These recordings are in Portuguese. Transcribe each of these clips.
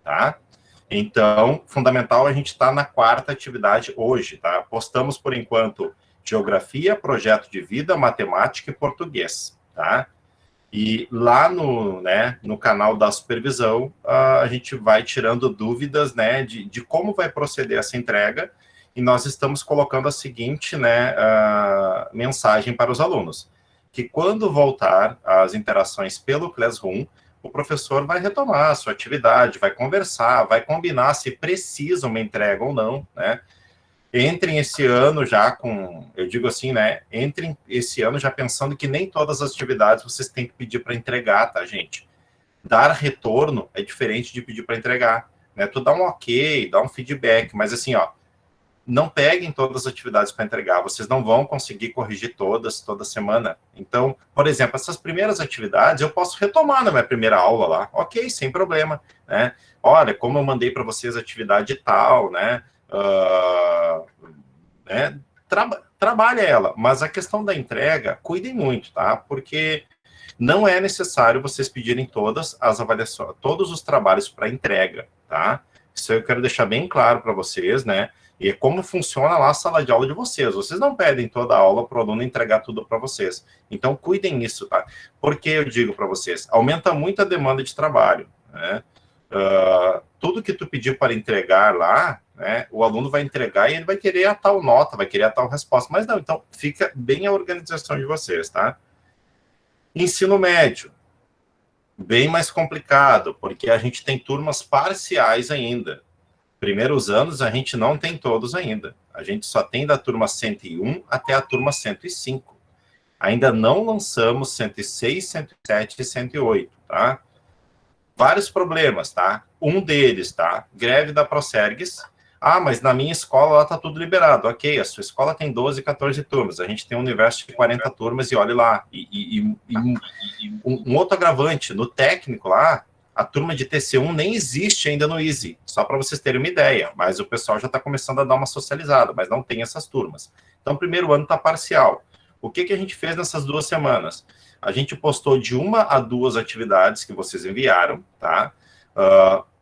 tá? Então, fundamental, a gente está na 4ª atividade hoje, tá? Postamos, por enquanto, geografia, projeto de vida, matemática e português, tá? E lá no canal da supervisão, a gente vai tirando dúvidas, né, de como vai proceder essa entrega, e nós estamos colocando a seguinte, né, mensagem para os alunos, que quando voltar as interações pelo Classroom, o professor vai retomar a sua atividade, vai conversar, vai combinar se precisa uma entrega ou não, né? Entrem esse ano já com, eu digo assim, né? Entrem esse ano já pensando que nem todas as atividades vocês têm que pedir para entregar, tá, gente? Dar retorno é diferente de pedir para entregar, né? Tu dá um ok, dá um feedback, mas assim, ó, não peguem todas as atividades para entregar, vocês não vão conseguir corrigir todas, toda semana. Então, por exemplo, essas primeiras atividades eu posso retomar na minha primeira aula lá, ok, sem problema, né? Olha, como eu mandei para vocês atividade tal, né? Trabalha ela, mas a questão da entrega, cuidem muito, tá? Porque não é necessário vocês pedirem todas as avaliações, todos os trabalhos para entrega, tá? Isso eu quero deixar bem claro para vocês, né? E é como funciona lá a sala de aula de vocês. Vocês não pedem toda a aula para o aluno entregar tudo para vocês. Então, cuidem nisso, tá? Porque eu digo para vocês, aumenta muito a demanda de trabalho, né? Tudo que tu pedir para entregar lá, né, o aluno vai entregar e ele vai querer a tal nota, vai querer a tal resposta. Mas não, então fica bem a organização de vocês, tá? Ensino médio, bem mais complicado, porque a gente tem turmas parciais ainda. Primeiros anos a gente não tem todos ainda. A gente só tem da turma 101 até a turma 105. Ainda não lançamos 106, 107 e 108, tá? Vários problemas, tá? Um deles, tá? Greve da Procergs. Ah, mas na minha escola lá tá tudo liberado. Ok, a sua escola tem 12, 14 turmas. A gente tem um universo de 40 turmas e olhe lá. Um outro agravante, no técnico lá, a turma de TC1 nem existe ainda no Easy, só para vocês terem uma ideia, mas o pessoal já está começando a dar uma socializada, mas não tem essas turmas. Então, o primeiro ano está parcial. O que a gente fez nessas 2 semanas? A gente postou de 1 a 2 atividades que vocês enviaram, tá?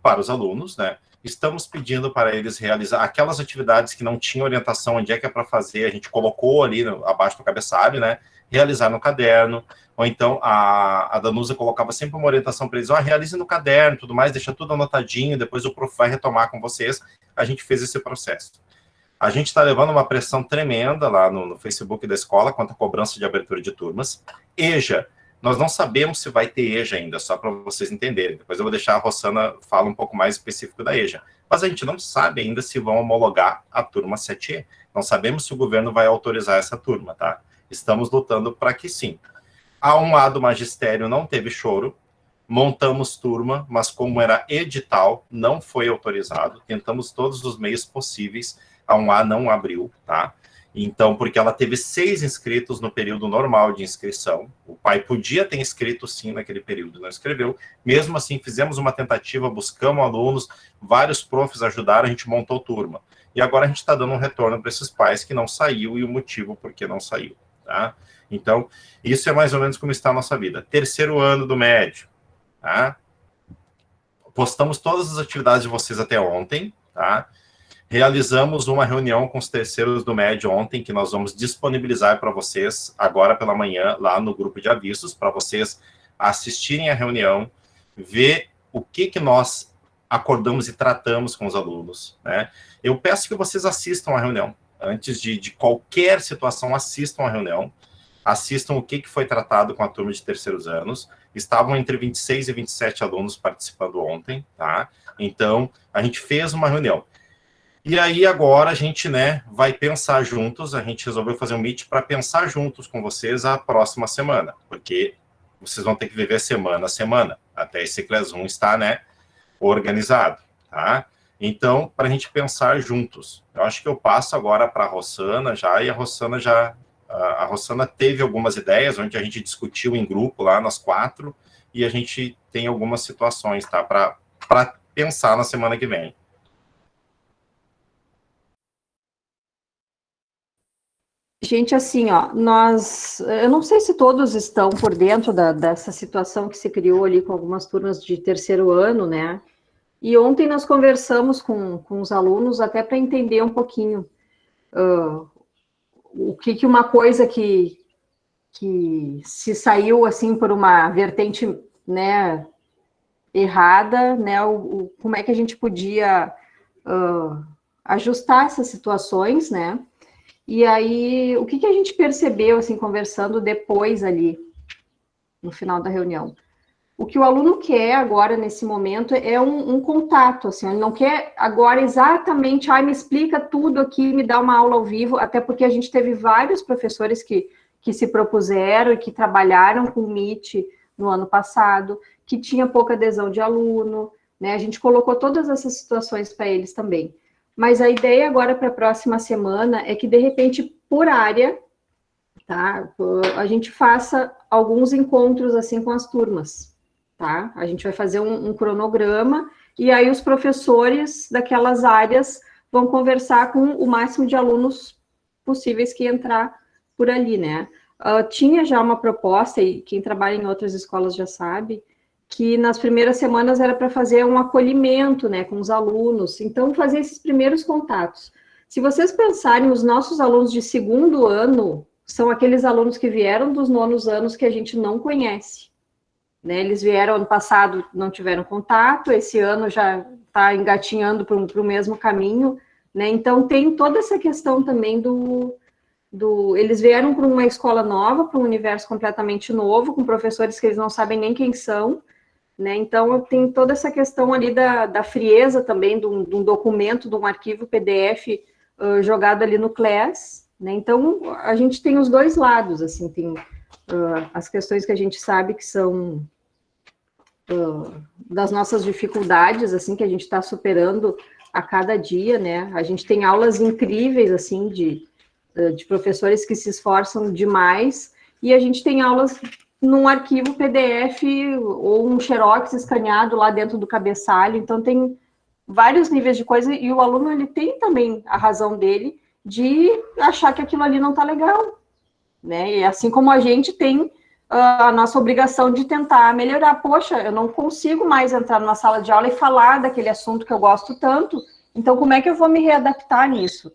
Para os alunos, né? Estamos pedindo para eles realizar aquelas atividades que não tinham orientação, onde é que é para fazer, a gente colocou ali abaixo do cabeçalho, né? Realizar no caderno, ou então a Danusa colocava sempre uma orientação para eles, realize no caderno, tudo mais, deixa tudo anotadinho, depois o prof vai retomar com vocês. A gente fez esse processo. A gente está levando uma pressão tremenda lá no Facebook da escola quanto à cobrança de abertura de turmas. EJA, nós não sabemos se vai ter EJA ainda, só para vocês entenderem. Depois eu vou deixar a Rossana falar um pouco mais específico da EJA. Mas a gente não sabe ainda se vão homologar a turma 7E. Não sabemos se o governo vai autorizar essa turma, tá? Estamos lutando para que sim. A 1A do magistério não teve choro, montamos turma, mas como era edital, não foi autorizado, tentamos todos os meios possíveis, a 1A não abriu, tá? Então, porque ela teve 6 inscritos no período normal de inscrição, o pai podia ter inscrito sim naquele período, não escreveu, mesmo assim fizemos uma tentativa, buscamos alunos, vários profs ajudaram, a gente montou turma, e agora a gente está dando um retorno para esses pais que não saiu e o motivo por que não saiu, tá? Então, isso é mais ou menos como está a nossa vida. Terceiro ano do médio, tá? Postamos todas as atividades de vocês até ontem, tá? Realizamos uma reunião com os terceiros do médio ontem, que nós vamos disponibilizar para vocês agora pela manhã, lá no grupo de avisos, para vocês assistirem a reunião, ver o que nós acordamos e tratamos com os alunos, né? Eu peço que vocês assistam a reunião. Antes de qualquer situação, assistam a reunião. Assistam o que foi tratado com a turma de terceiros anos. Estavam entre 26 e 27 alunos participando ontem, tá? Então, a gente fez uma reunião. E aí, agora, a gente, né, vai pensar juntos, a gente resolveu fazer um meet para pensar juntos com vocês a próxima semana, porque vocês vão ter que viver semana a semana, até esse Classroom estar, né, organizado, tá? Então, para a gente pensar juntos. Eu acho que eu passo agora para a Rossana já, e a Rossana teve algumas ideias, onde a gente discutiu em grupo lá, nós 4, e a gente tem algumas situações, tá? Para pensar na semana que vem. Gente, assim, ó, eu não sei se todos estão por dentro dessa situação que se criou ali com algumas turmas de terceiro ano, né? E ontem nós conversamos com os alunos até para entender um pouquinho o que uma coisa que se saiu assim por uma vertente, né, errada, né, como é que a gente podia ajustar essas situações, né? E aí, o que a gente percebeu, assim, conversando depois ali, no final da reunião? O que o aluno quer agora, nesse momento, é um contato, assim, ele não quer agora exatamente, me explica tudo aqui, me dá uma aula ao vivo, até porque a gente teve vários professores que se propuseram e que trabalharam com o Meet no ano passado, que tinha pouca adesão de aluno, né, a gente colocou todas essas situações para eles também. Mas a ideia agora para a próxima semana é que, de repente, por área, tá, a gente faça alguns encontros, assim, com as turmas, tá? A gente vai fazer um cronograma, e aí os professores daquelas áreas vão conversar com o máximo de alunos possíveis que entrar por ali, né? Tinha já uma proposta, e quem trabalha em outras escolas já sabe, que nas primeiras semanas era para fazer um acolhimento, né, com os alunos, então fazer esses primeiros contatos. Se vocês pensarem, os nossos alunos de segundo ano são aqueles alunos que vieram dos nonos anos que a gente não conhece, né, eles vieram ano passado, não tiveram contato, esse ano já está engatinhando para o mesmo caminho, né, então tem toda essa questão também eles vieram para uma escola nova, para um universo completamente novo, com professores que eles não sabem nem quem são, né? Então, tem toda essa questão ali da frieza também, de um documento, de um arquivo PDF jogado ali no Class, né? Então, a gente tem os dois lados, assim, tem as questões que a gente sabe que são das nossas dificuldades, assim, que a gente está superando a cada dia, né? A gente tem aulas incríveis, assim, de professores que se esforçam demais, e a gente tem aulas num arquivo PDF ou um xerox escaneado lá dentro do cabeçalho, então tem vários níveis de coisa, e o aluno, ele tem também a razão dele de achar que aquilo ali não está legal, né, e assim como a gente tem a nossa obrigação de tentar melhorar. Poxa, eu não consigo mais entrar numa sala de aula e falar daquele assunto que eu gosto tanto, então como é que eu vou me readaptar nisso?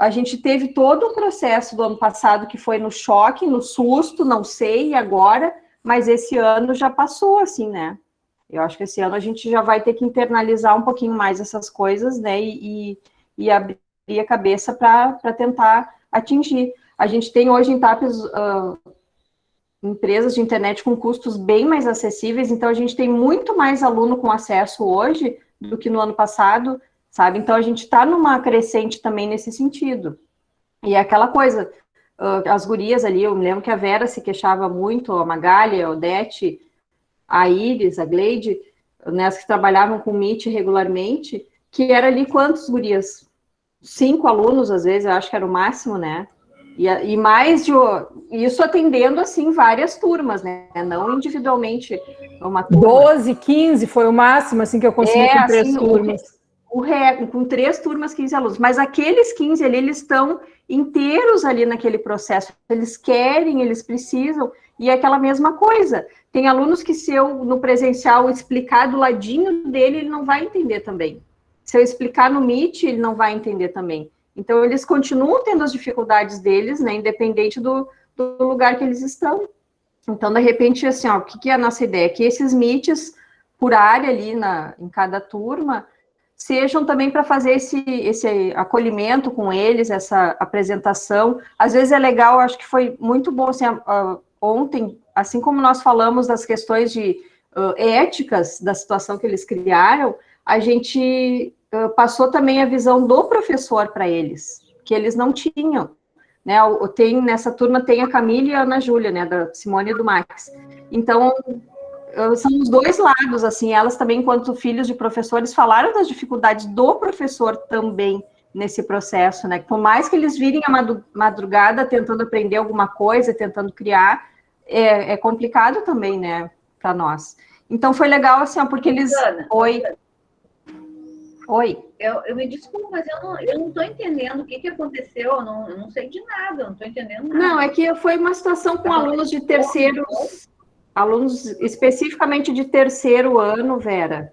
A gente teve todo um processo do ano passado que foi no choque, no susto, não sei, e agora, mas esse ano já passou, assim, né? Eu acho que esse ano a gente já vai ter que internalizar um pouquinho mais essas coisas, né? E abrir a cabeça para tentar atingir. A gente tem hoje em TAPES empresas de internet com custos bem mais acessíveis, então a gente tem muito mais aluno com acesso hoje do que no ano passado, sabe? Então, a gente está numa crescente também nesse sentido. E é aquela coisa, as gurias ali, eu me lembro que a Vera se queixava muito, a Magali, a Odete, a Iris, a Gleide, né, as que trabalhavam com Meet regularmente, que era ali quantos gurias? 5 alunos, às vezes, eu acho que era o máximo, né? E mais de isso atendendo, assim, várias turmas, né? Não individualmente uma turma. 12, 15 foi o máximo, assim, que eu consegui com 3 turmas. Com 3 turmas, 15 alunos. Mas aqueles 15 ali, eles estão inteiros ali naquele processo. Eles querem, eles precisam. E é aquela mesma coisa. Tem alunos que, se eu, no presencial, explicar do ladinho dele, ele não vai entender também. Se eu explicar no Meet, ele não vai entender também. Então, eles continuam tendo as dificuldades deles, né, independente do lugar que eles estão. Então, de repente, assim, ó, o que é a nossa ideia? Que esses Meets, por área ali em cada turma, sejam também para fazer esse acolhimento com eles, essa apresentação. Às vezes é legal, acho que foi muito bom, assim, ontem, assim como nós falamos das questões de éticas da situação que eles criaram, a gente passou também a visão do professor para eles, que eles não tinham, né? Nessa turma tem a Camila e a Ana Júlia, né, da Simone e do Max. Então, são os dois lados, assim, elas também, enquanto filhos de professores, falaram das dificuldades do professor também nesse processo, né? Por mais que eles virem a madrugada tentando aprender alguma coisa, tentando criar, é complicado também, né, para nós. Então, foi legal, assim, ó, porque eles... Oi. Eu me desculpo, mas eu não estou entendendo o que aconteceu, eu não sei de nada, eu não estou entendendo nada. Não, é que foi uma situação com alunos de terceiros... Alunos especificamente de terceiro ano, Vera.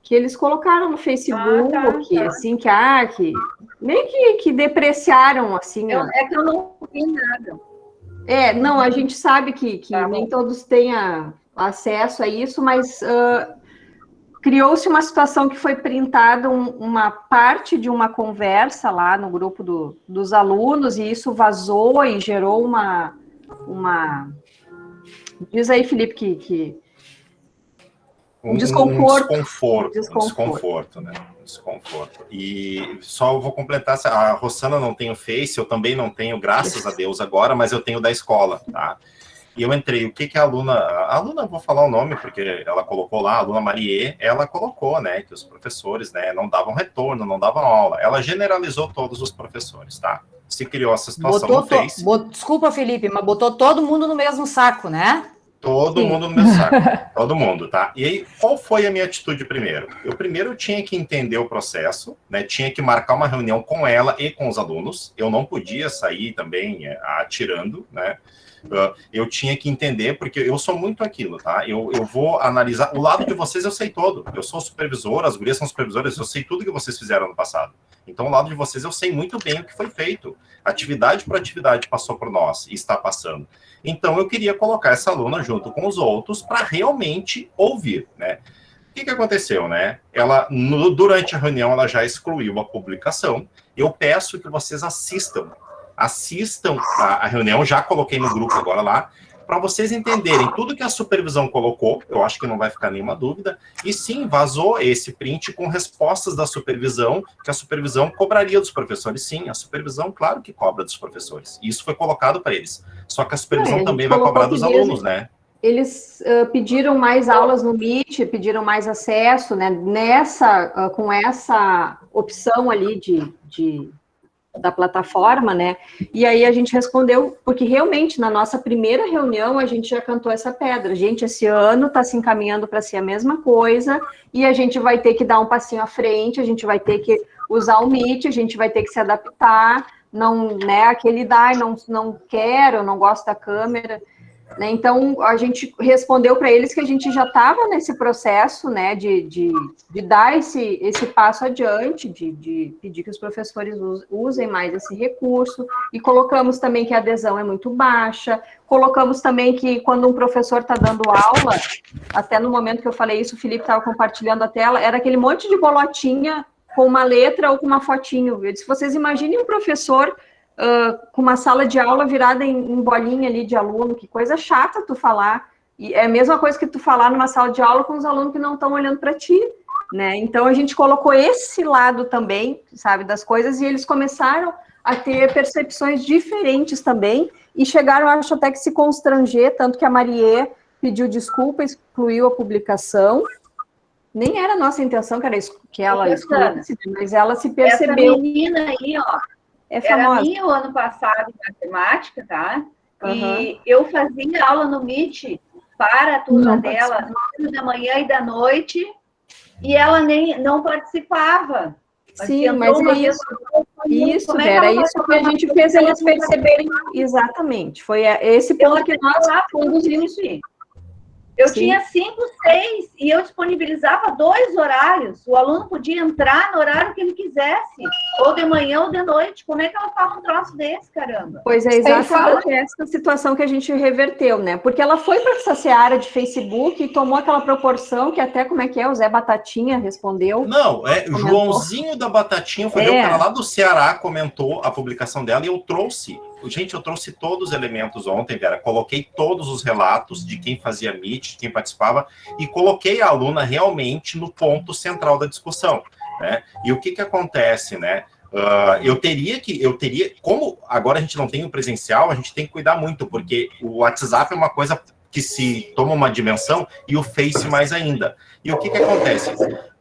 que eles colocaram no Facebook, assim, que meio que depreciaram, assim. É que eu não vi nada. Não, a gente sabe que nem todos tenham acesso a isso, mas criou-se uma situação que foi printada uma parte de uma conversa lá no grupo dos alunos, e isso vazou e gerou uma... Diz aí, Felipe, que um desconforto, né? Desconforto. E só vou completar, a Rossana não tem o Face, eu também não tenho, graças a Deus agora, mas eu tenho da escola, tá? E eu entrei, o que a aluna, vou falar o nome, porque ela colocou lá, a aluna Marie, ela colocou, né, que os professores, né, não davam retorno, não davam aula. Ela generalizou todos os professores, tá? Se criou essa situação no Face. Desculpa, Felipe, mas botou todo mundo no mesmo saco, né? Todo mundo no mesmo saco, todo mundo, tá? E aí, qual foi a minha atitude primeiro? Eu tinha que entender o processo, né? Tinha que marcar uma reunião com ela e com os alunos. Eu não podia sair também atirando, né? Eu tinha que entender, porque eu sou muito aquilo, tá? Eu vou analisar, o lado de vocês eu sei todo. Eu sou supervisor, as gurias são supervisoras, eu sei tudo que vocês fizeram no passado. Então, o lado de vocês eu sei muito bem o que foi feito. Atividade por atividade passou por nós e está passando. Então, eu queria colocar essa aluna junto com os outros para realmente ouvir, né? O que aconteceu, né? Durante a reunião, ela já excluiu a publicação. Eu peço que vocês assistam a reunião, já coloquei no grupo agora lá, para vocês entenderem tudo que a supervisão colocou, eu acho que não vai ficar nenhuma dúvida, e sim, vazou esse print com respostas da supervisão, que a supervisão cobraria dos professores. Sim, a supervisão, claro que cobra dos professores, isso foi colocado para eles, só que a supervisão também vai cobrar dos alunos, né? Eles pediram mais aulas no Meet, pediram mais acesso, né, com essa opção ali da plataforma, né, e aí a gente respondeu, porque realmente na nossa primeira reunião a gente já cantou essa pedra, gente, esse ano está se encaminhando para ser a mesma coisa, e a gente vai ter que dar um passinho à frente, a gente vai ter que usar o Meet, a gente vai ter que se adaptar, não, né, aquele não quero, não gosto da câmera, né, então a gente respondeu para eles que a gente já estava nesse processo, né, de dar esse passo adiante, de pedir que os professores usem mais esse recurso, e colocamos também que a adesão é muito baixa, colocamos também que quando um professor está dando aula, até no momento que eu falei isso, o Felipe estava compartilhando a tela, era aquele monte de bolotinha com uma letra ou com uma fotinho. Eu disse, vocês imaginem um professor com uma sala de aula virada em bolinha ali de aluno, que coisa chata tu falar, e é a mesma coisa que tu falar numa sala de aula com os alunos que não estão olhando para ti, né, então a gente colocou esse lado também, sabe, das coisas, e eles começaram a ter percepções diferentes também, e chegaram, acho, até que se constranger, tanto que a Marie pediu desculpa, excluiu a publicação, nem era a nossa intenção que ela excluísse, mas ela se percebeu. Essa menina aí, ó, era minha o ano passado em matemática, tá? E eu fazia aula no Meet para a turma dela no turno da manhã e da noite, e ela não participava. Sim, mas é isso. Isso, era isso que a gente fez eles perceberem. Exatamente, foi esse ponto que nós conduzimos. Eu tinha 5, 6 e eu disponibilizava 2 horários. O aluno podia entrar no horário que ele quisesse, ou de manhã ou de noite. Como é que ela fala um troço desse, caramba? Pois é, exatamente essa situação que a gente reverteu, né? Porque ela foi para essa seara de Facebook e tomou aquela proporção que até, como é que é, o Zé Batatinha respondeu. Não, Joãozinho da Batatinha, foi o cara lá do Ceará, comentou a publicação dela e eu trouxe. Gente, eu trouxe todos os elementos ontem, Vera, coloquei todos os relatos de quem fazia Meet, de quem participava, e coloquei a aluna realmente no ponto central da discussão, né? E o que acontece, né? Eu teria, como agora a gente não tem o presencial, a gente tem que cuidar muito, porque o WhatsApp é uma coisa que se toma uma dimensão e o Face mais ainda. E o que acontece?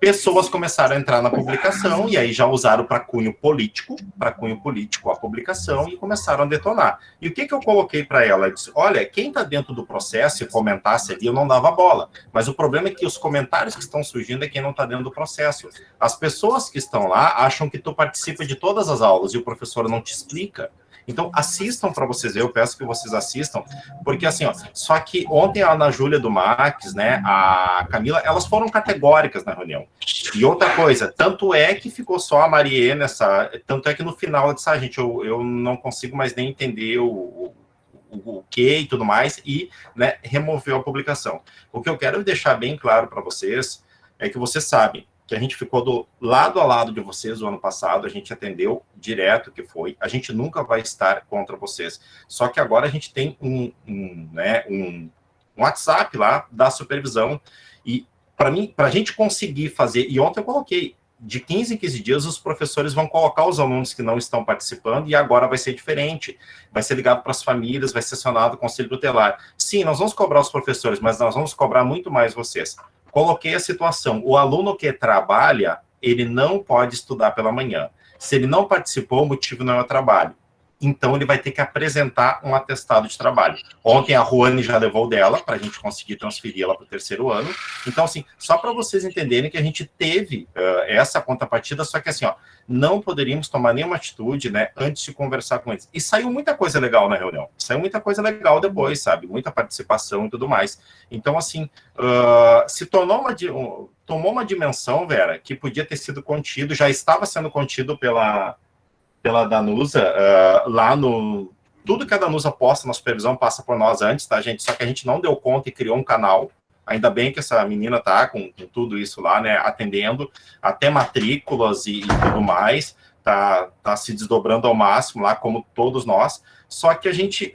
Pessoas começaram a entrar na publicação e aí já usaram para cunho político a publicação e começaram a detonar. E o que eu coloquei para ela? Eu disse, olha, quem está dentro do processo e comentasse ali, eu não dava bola. Mas o problema é que os comentários que estão surgindo é quem não está dentro do processo. As pessoas que estão lá acham que tu participa de todas as aulas e o professor não te explica. Então, assistam para vocês, eu peço que vocês assistam, porque assim, ó, só que ontem a Ana Júlia do Max, né, a Camila, elas foram categóricas na reunião. E outra coisa, tanto é que ficou só a Marie nessa, tanto é que no final ela disse, gente, eu não consigo mais nem entender o que e tudo mais, e, né, removeu a publicação. O que eu quero deixar bem claro para vocês é que vocês sabem que a gente ficou do lado a lado de vocês o ano passado, a gente atendeu direto que foi, a gente nunca vai estar contra vocês, só que agora a gente tem um WhatsApp lá da supervisão, e para a gente conseguir fazer, e ontem eu coloquei, de 15 em 15 dias, os professores vão colocar os alunos que não estão participando, e agora vai ser diferente. Vai ser ligado para as famílias, vai ser acionado o conselho tutelar. Sim, nós vamos cobrar os professores, mas nós vamos cobrar muito mais vocês. Coloquei a situação. O aluno que trabalha, ele não pode estudar pela manhã. Se ele não participou, o motivo não é o trabalho. Então, ele vai ter que apresentar um atestado de trabalho. Ontem, a Ruane já levou dela, para a gente conseguir transferir ela para o 3º ano. Então, assim, só para vocês entenderem que a gente teve essa contrapartida, só que assim, ó, não poderíamos tomar nenhuma atitude, né, antes de conversar com eles. E saiu muita coisa legal na reunião. Saiu muita coisa legal depois, sabe? Muita participação e tudo mais. Então, assim, se tomou uma dimensão, Vera, que podia ter sido contido, já estava sendo contido pela Danusa, lá no... Tudo que a Danusa posta na supervisão passa por nós antes, tá, gente? Só que a gente não deu conta e criou um canal. Ainda bem que essa menina tá com tudo isso lá, né? Atendendo até matrículas e tudo mais. Tá se desdobrando ao máximo lá, como todos nós. Só que a gente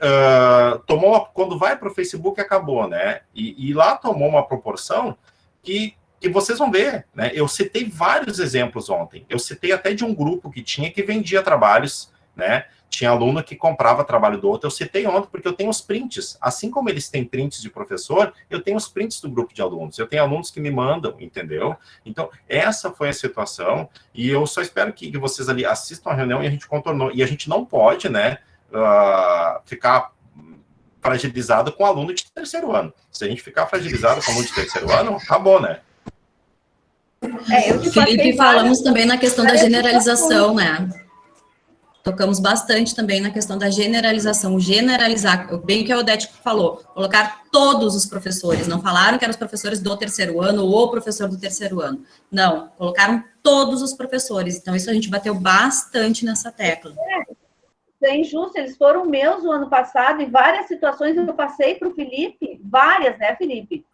quando vai para o Facebook, acabou, né? E lá tomou uma proporção que vocês vão ver, né? Eu citei vários exemplos ontem. Eu citei até de um grupo que vendia trabalhos, né? Tinha aluno que comprava trabalho do outro. Eu citei ontem porque eu tenho os prints. Assim como eles têm prints de professor, eu tenho os prints do grupo de alunos. Eu tenho alunos que me mandam, entendeu? Então, essa foi a situação. E eu só espero que vocês ali assistam a reunião e a gente contornou. E a gente não pode, né, ficar fragilizado com aluno de 3º ano. Se a gente ficar fragilizado com aluno de 3º ano, acabou, né? Felipe, falamos também na questão da generalização, né? Tocamos bastante também na questão da generalização, generalizar, bem o que a Odete falou, colocar todos os professores, não falaram que eram os professores do 3º ano ou o professor do 3º ano, não, colocaram todos os professores, então isso a gente bateu bastante nessa tecla. É injusto, eles foram meus o ano passado, e várias situações eu passei para o Felipe, várias, né, Felipe,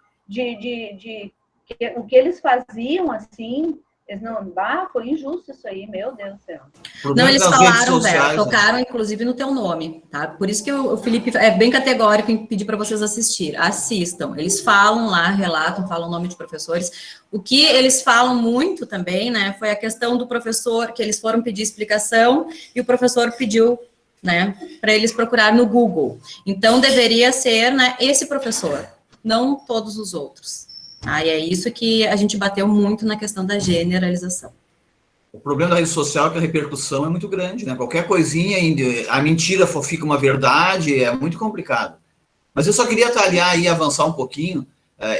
o que eles faziam, assim, eles não, foi injusto isso aí, meu Deus do céu. Não, eles falaram, velho, tocaram inclusive no teu nome, tá? Por isso que o Felipe é bem categórico em pedir para vocês assistam. Eles falam lá, relatam, falam o nome de professores. O que eles falam muito também, né, foi a questão do professor, que eles foram pedir explicação e o professor pediu, né, para eles procurar no Google. Então, deveria ser, né, esse professor, não todos os outros. E é isso que a gente bateu muito na questão da generalização. O problema da rede social é que a repercussão é muito grande, né? Qualquer coisinha, a mentira fica uma verdade, é muito complicado. Mas eu só queria atalhar e avançar um pouquinho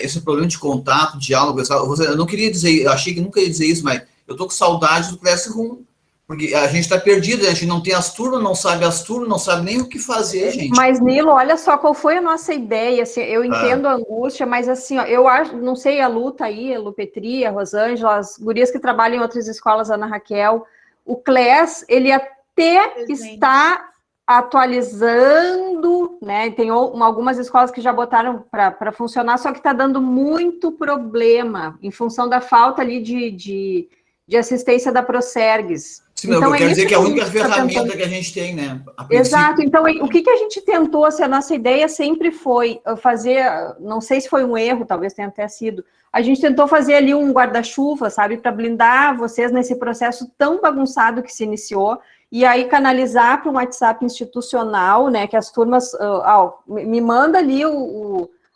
esse problema de contato, diálogo. Eu não queria dizer, eu achei que nunca ia dizer isso, mas eu tô com saudade do Classroom. Porque a gente está perdido, a gente não tem as turmas, não sabe nem o que fazer, gente. Mas, Nilo, olha só qual foi a nossa ideia, assim, eu entendo a angústia, mas assim, ó, eu acho, não sei, a Lu tá aí, a Lu Petri, a Rosângela, as gurias que trabalham em outras escolas, a Ana Raquel, o CLES, ele até está atualizando, né, tem algumas escolas que já botaram para funcionar, só que está dando muito problema, em função da falta ali de assistência da Procergs. Sim, então, quer dizer que é a única ferramenta que a gente tem, né? Exato, então o que a gente tentou, assim, a nossa ideia sempre foi fazer, não sei se foi um erro, talvez tenha até sido, a gente tentou fazer ali um guarda-chuva, sabe, para blindar vocês nesse processo tão bagunçado que se iniciou, e aí canalizar para um WhatsApp institucional, né, que as turmas, me manda ali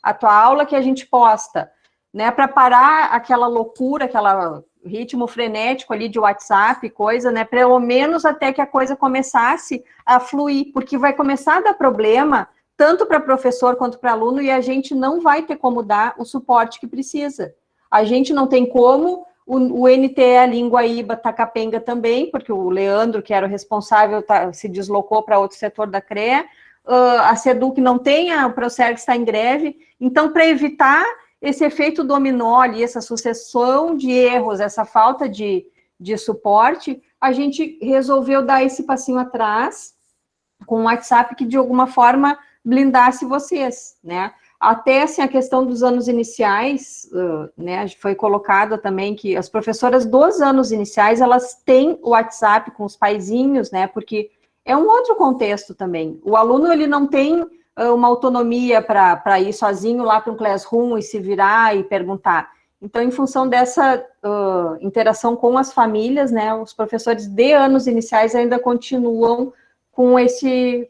a tua aula que a gente posta, né, para parar aquela loucura, aquela ritmo frenético ali de WhatsApp, coisa, né, pelo menos até que a coisa começasse a fluir, porque vai começar a dar problema, tanto para professor quanto para aluno, e a gente não vai ter como dar o suporte que precisa. A gente não tem como, o NTE, a língua IBA, tá capenga também, porque o Leandro, que era o responsável, se deslocou para outro setor da CREA, a SEDUC não tem, o Procergs está em greve. Então, para evitar esse efeito dominó ali, essa sucessão de erros, essa falta de suporte, a gente resolveu dar esse passinho atrás com o WhatsApp que, de alguma forma, blindasse vocês, né? Até, assim, a questão dos anos iniciais, né, foi colocada também que as professoras dos anos iniciais, elas têm o WhatsApp com os paizinhos, né, porque é um outro contexto também. O aluno, ele não tem uma autonomia para ir sozinho lá para um classroom e se virar e perguntar. Então, em função dessa interação com as famílias, né, os professores de anos iniciais ainda continuam com esse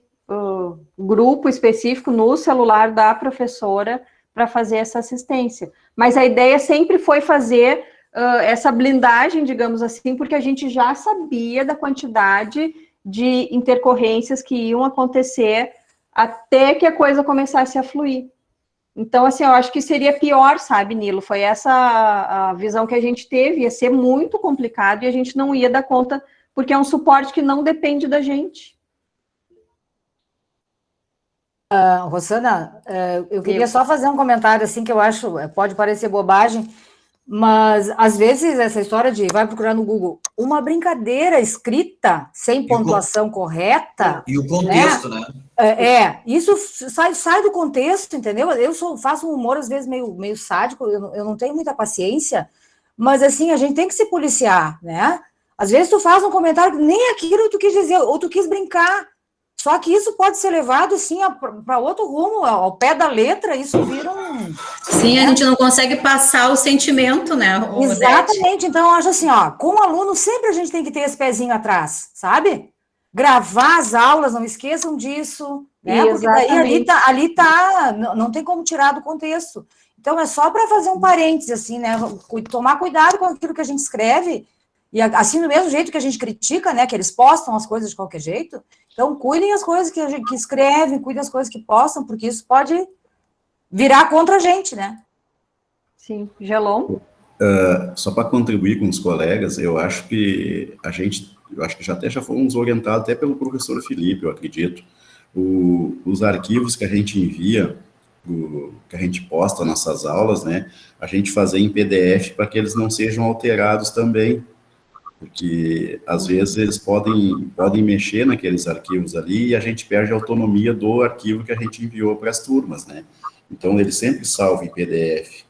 grupo específico no celular da professora para fazer essa assistência. Mas a ideia sempre foi fazer essa blindagem, digamos assim, porque a gente já sabia da quantidade de intercorrências que iam acontecer até que a coisa começasse a fluir. Então, assim, eu acho que seria pior, sabe, Nilo? Foi essa a visão que a gente teve, ia ser muito complicado e a gente não ia dar conta, porque é um suporte que não depende da gente. Rosana, eu queria só fazer um comentário, assim, que eu acho, pode parecer bobagem, mas, às vezes, essa história de vai procurar no Google uma brincadeira escrita, sem pontuação correta... E o contexto, né? Isso sai do contexto, entendeu? Eu faço um humor, às vezes, meio sádico, eu não tenho muita paciência, mas, assim, a gente tem que se policiar, né? Às vezes tu faz um comentário que nem aquilo tu quis dizer, ou tu quis brincar, só que isso pode ser levado, assim, para outro rumo, ao pé da letra, isso vira um... Sim, a gente não consegue passar o sentimento, né? Exatamente, então eu acho assim, ó, como aluno, sempre a gente tem que ter esse pezinho atrás, sabe? Gravar as aulas, não esqueçam disso, né? Porque daí ali tá, não tem como tirar do contexto. Então, é só para fazer um parêntese, assim, né? Tomar cuidado com aquilo que a gente escreve, e assim, do mesmo jeito que a gente critica, né? Que eles postam as coisas de qualquer jeito, então cuidem as coisas que escrevem, cuidem as coisas que postam, porque isso pode virar contra a gente, né? Sim. Gelon? Só para contribuir com os colegas, eu acho que já fomos orientados até pelo professor Felipe, eu acredito. Os arquivos que a gente envia, que a gente posta nessas aulas, né, a gente fazer em PDF para que eles não sejam alterados também, porque às vezes eles podem mexer naqueles arquivos ali e a gente perde a autonomia do arquivo que a gente enviou para as turmas, né. Então, eles sempre salvam em PDF.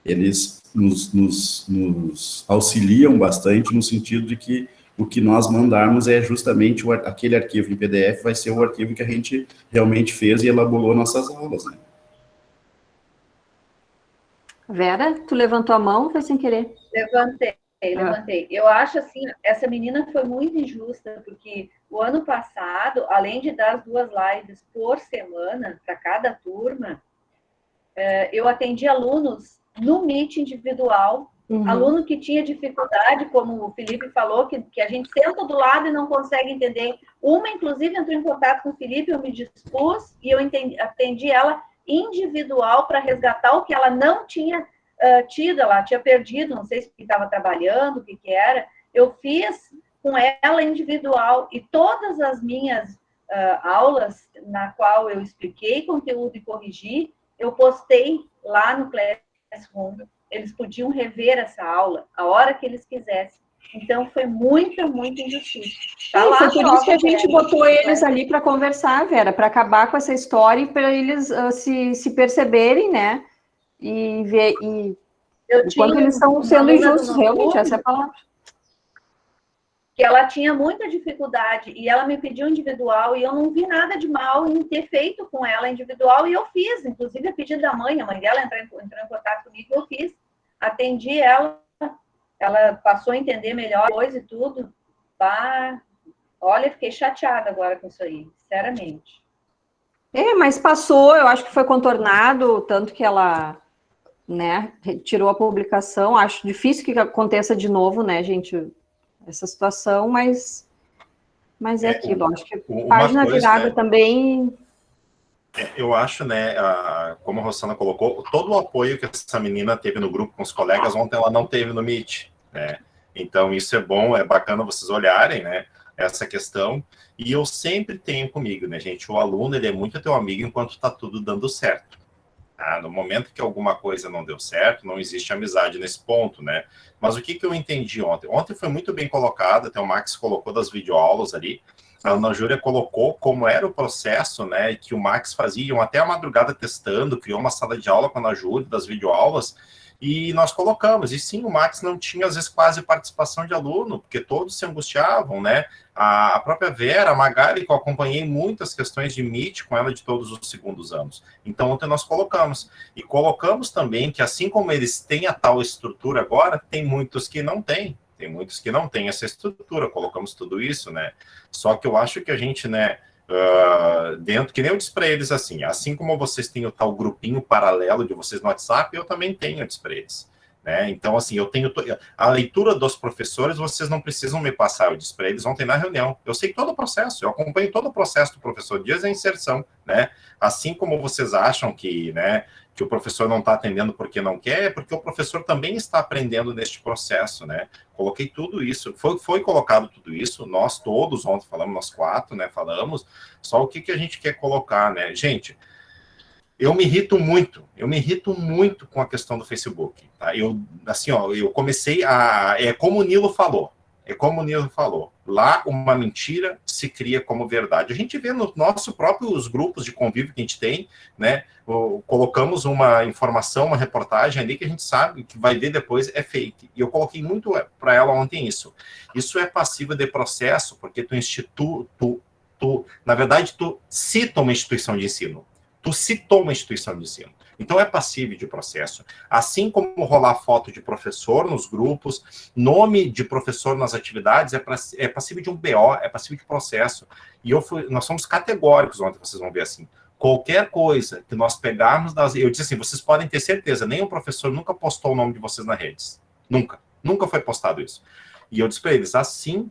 Eles nos auxiliam bastante no sentido de que o que nós mandarmos é justamente aquele arquivo em PDF, vai ser o arquivo que a gente realmente fez e elaborou nossas aulas, né? Vera, tu levantou a mão ou foi sem querer? Levantei. Eu acho assim, essa menina foi muito injusta, porque o ano passado, além de dar as 2 lives por semana para cada turma, eu atendi alunos no Meet individual, aluno que tinha dificuldade, como o Felipe falou, que a gente senta do lado e não consegue entender. Uma, inclusive, entrou em contato com o Felipe, eu me dispus e eu atendi ela individual para resgatar o que ela não tinha tido, ela tinha perdido, não sei se estava trabalhando, o que era. Eu fiz com ela individual e todas as minhas aulas, na qual eu expliquei conteúdo e corrigi, eu postei lá no Classroom. Eles podiam rever essa aula a hora que eles quisessem. Então, foi muita injustiça. Foi por isso que a gente botou eles ali para conversar, Vera, para acabar com essa história e para eles se perceberem, né? E ver quanto eles estão sendo injustos, realmente, essa é a palavra. Que ela tinha muita dificuldade e ela me pediu individual e eu não vi nada de mal em ter feito com ela individual e eu fiz, inclusive a pedido da mãe, a mãe dela entrou em contato comigo e eu fiz, atendi ela passou a entender melhor a coisa e tudo. Olha, fiquei chateada agora com isso aí, sinceramente. Mas passou, eu acho que foi contornado, tanto que ela, né, retirou a publicação. Acho difícil que aconteça de novo, né, gente, essa situação, mas é aquilo. Acho que página virada, né, também. Eu acho, né, como a Rosana colocou, todo o apoio que essa menina teve no grupo com os colegas, ontem ela não teve no Meet. né? Então, isso é bom, é bacana vocês olharem, né, essa questão. E eu sempre tenho comigo, né, gente, o aluno, ele é muito teu amigo enquanto está tudo dando certo. Tá? No momento que alguma coisa não deu certo, não existe amizade nesse ponto, né? Mas o que eu entendi ontem? Ontem foi muito bem colocado, até o Max colocou das videoaulas ali, a Ana Júlia colocou como era o processo, né, que o Max fazia, iam até a madrugada testando, criou uma sala de aula com a Ana Júlia, das videoaulas, e nós colocamos, e sim, o Max não tinha, às vezes, quase participação de aluno, porque todos se angustiavam, né? A própria Vera, a Magali, que eu acompanhei muitas questões de Meet com ela de todos os segundos anos. Então, ontem nós colocamos. E colocamos também que, assim como eles têm a tal estrutura agora, tem muitos que não têm. Tem muitos que não têm essa estrutura, colocamos tudo isso, né? Só que eu acho que a gente, né, dentro, que nem eu disse para eles assim como vocês têm o tal grupinho paralelo de vocês no WhatsApp, eu também tenho, eu disse para eles, né? Então, assim, eu tenho a leitura dos professores, vocês não precisam me passar, eu disse para eles ontem na reunião, eu sei todo o processo, eu acompanho todo o processo do professor Dias, a inserção, né? Assim como vocês acham que, né, que o professor não está atendendo porque não quer, é porque o professor também está aprendendo neste processo, né? Coloquei tudo isso, foi colocado tudo isso, nós todos ontem falamos, nós 4, né, falamos, só o que a gente quer colocar, né? Gente, eu me irrito muito com a questão do Facebook, tá? Eu comecei é como o Nilo falou, lá uma mentira se cria como verdade. A gente vê nos nossos próprios grupos de convívio que a gente tem, né, colocamos uma informação, uma reportagem ali que a gente sabe que vai ver depois é fake. E eu coloquei muito para ela ontem isso. Isso é passivo de processo, porque na verdade, tu cita uma instituição de ensino. Tu citou uma instituição de ensino. Então, é passível de processo. Assim como rolar foto de professor nos grupos, nome de professor nas atividades, é passível de um BO, é passível de processo. E nós somos categóricos ontem, vocês vão ver assim. Qualquer coisa que nós pegarmos, eu disse assim, vocês podem ter certeza, nenhum professor nunca postou o nome de vocês nas redes. Nunca foi postado isso. E eu disse para eles, assim,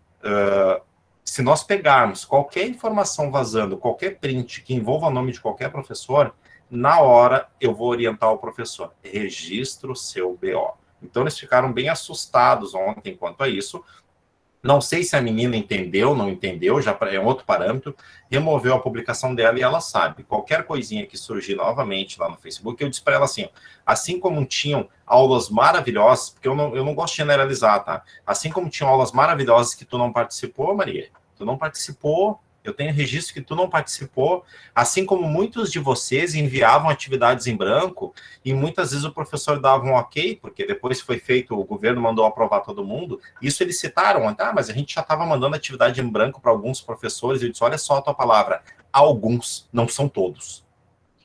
se nós pegarmos qualquer informação vazando, qualquer print que envolva o nome de qualquer professor, na hora eu vou orientar o professor, registra o seu BO. Então eles ficaram bem assustados ontem quanto a isso. Não sei se a menina entendeu, não entendeu, já é outro parâmetro, removeu a publicação dela e ela sabe. Qualquer coisinha que surgir novamente lá no Facebook, eu disse para ela assim, assim como tinham aulas maravilhosas, porque eu não gosto de generalizar, tá? Assim como tinham aulas maravilhosas que tu não participou, Maria, tu não participou, eu tenho registro que tu não participou, assim como muitos de vocês enviavam atividades em branco, e muitas vezes o professor dava um ok, porque depois foi feito, o governo mandou aprovar todo mundo, isso eles citaram, mas a gente já estava mandando atividade em branco para alguns professores, e eu disse, olha só a tua palavra, alguns, não são todos.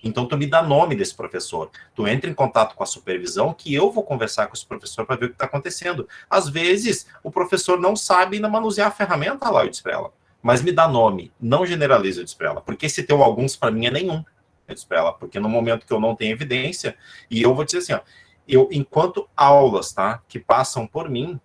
Então, tu me dá nome desse professor, tu entra em contato com a supervisão, que eu vou conversar com esse professor para ver o que está acontecendo. Às vezes, o professor não sabe ainda manusear a ferramenta lá, eu disse para ela. Mas me dá nome, não generaliza, eu disse para ela, porque esse teu alguns para mim é nenhum, eu disse para ela, porque no momento que eu não tenho evidência, e eu vou dizer assim, enquanto aulas, tá, que passam por mim,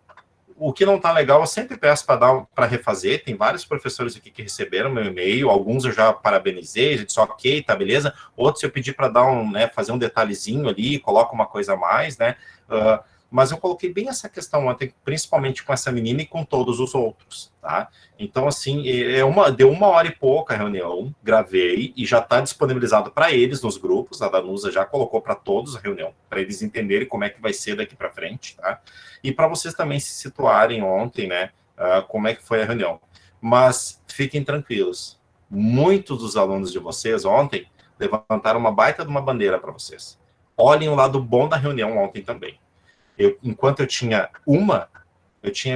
o que não tá legal, eu sempre peço para refazer, tem vários professores aqui que receberam meu e-mail, alguns eu já parabenizei, já disse ok, tá beleza, outros eu pedi para fazer um detalhezinho ali, coloca uma coisa a mais, né, mas eu coloquei bem essa questão ontem, principalmente com essa menina e com todos os outros, tá? Então, assim, deu 1 hora e pouca a reunião, gravei e já está disponibilizado para eles nos grupos, a Danusa já colocou para todos a reunião, para eles entenderem como é que vai ser daqui para frente, tá? E para vocês também se situarem ontem, né, como é que foi a reunião. Mas fiquem tranquilos, muitos dos alunos de vocês ontem levantaram uma baita de uma bandeira para vocês. Olhem o lado bom da reunião ontem também. Enquanto eu tinha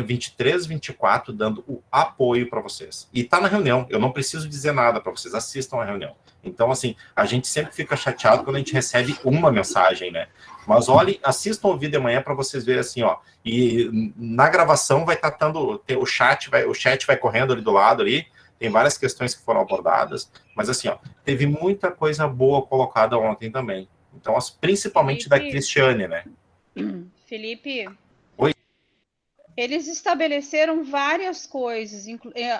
23, 24 dando o apoio para vocês. E tá na reunião, eu não preciso dizer nada para vocês, assistam a reunião. Então, assim, a gente sempre fica chateado quando a gente recebe uma mensagem, né? Mas olhem, assistam o vídeo amanhã para vocês verem assim, ó. E na gravação vai estar o chat vai correndo ali do lado ali, tem várias questões que foram abordadas, mas assim, ó, teve muita coisa boa colocada ontem também. Então, principalmente da Cristiane, né? Felipe, oi. Eles estabeleceram várias coisas,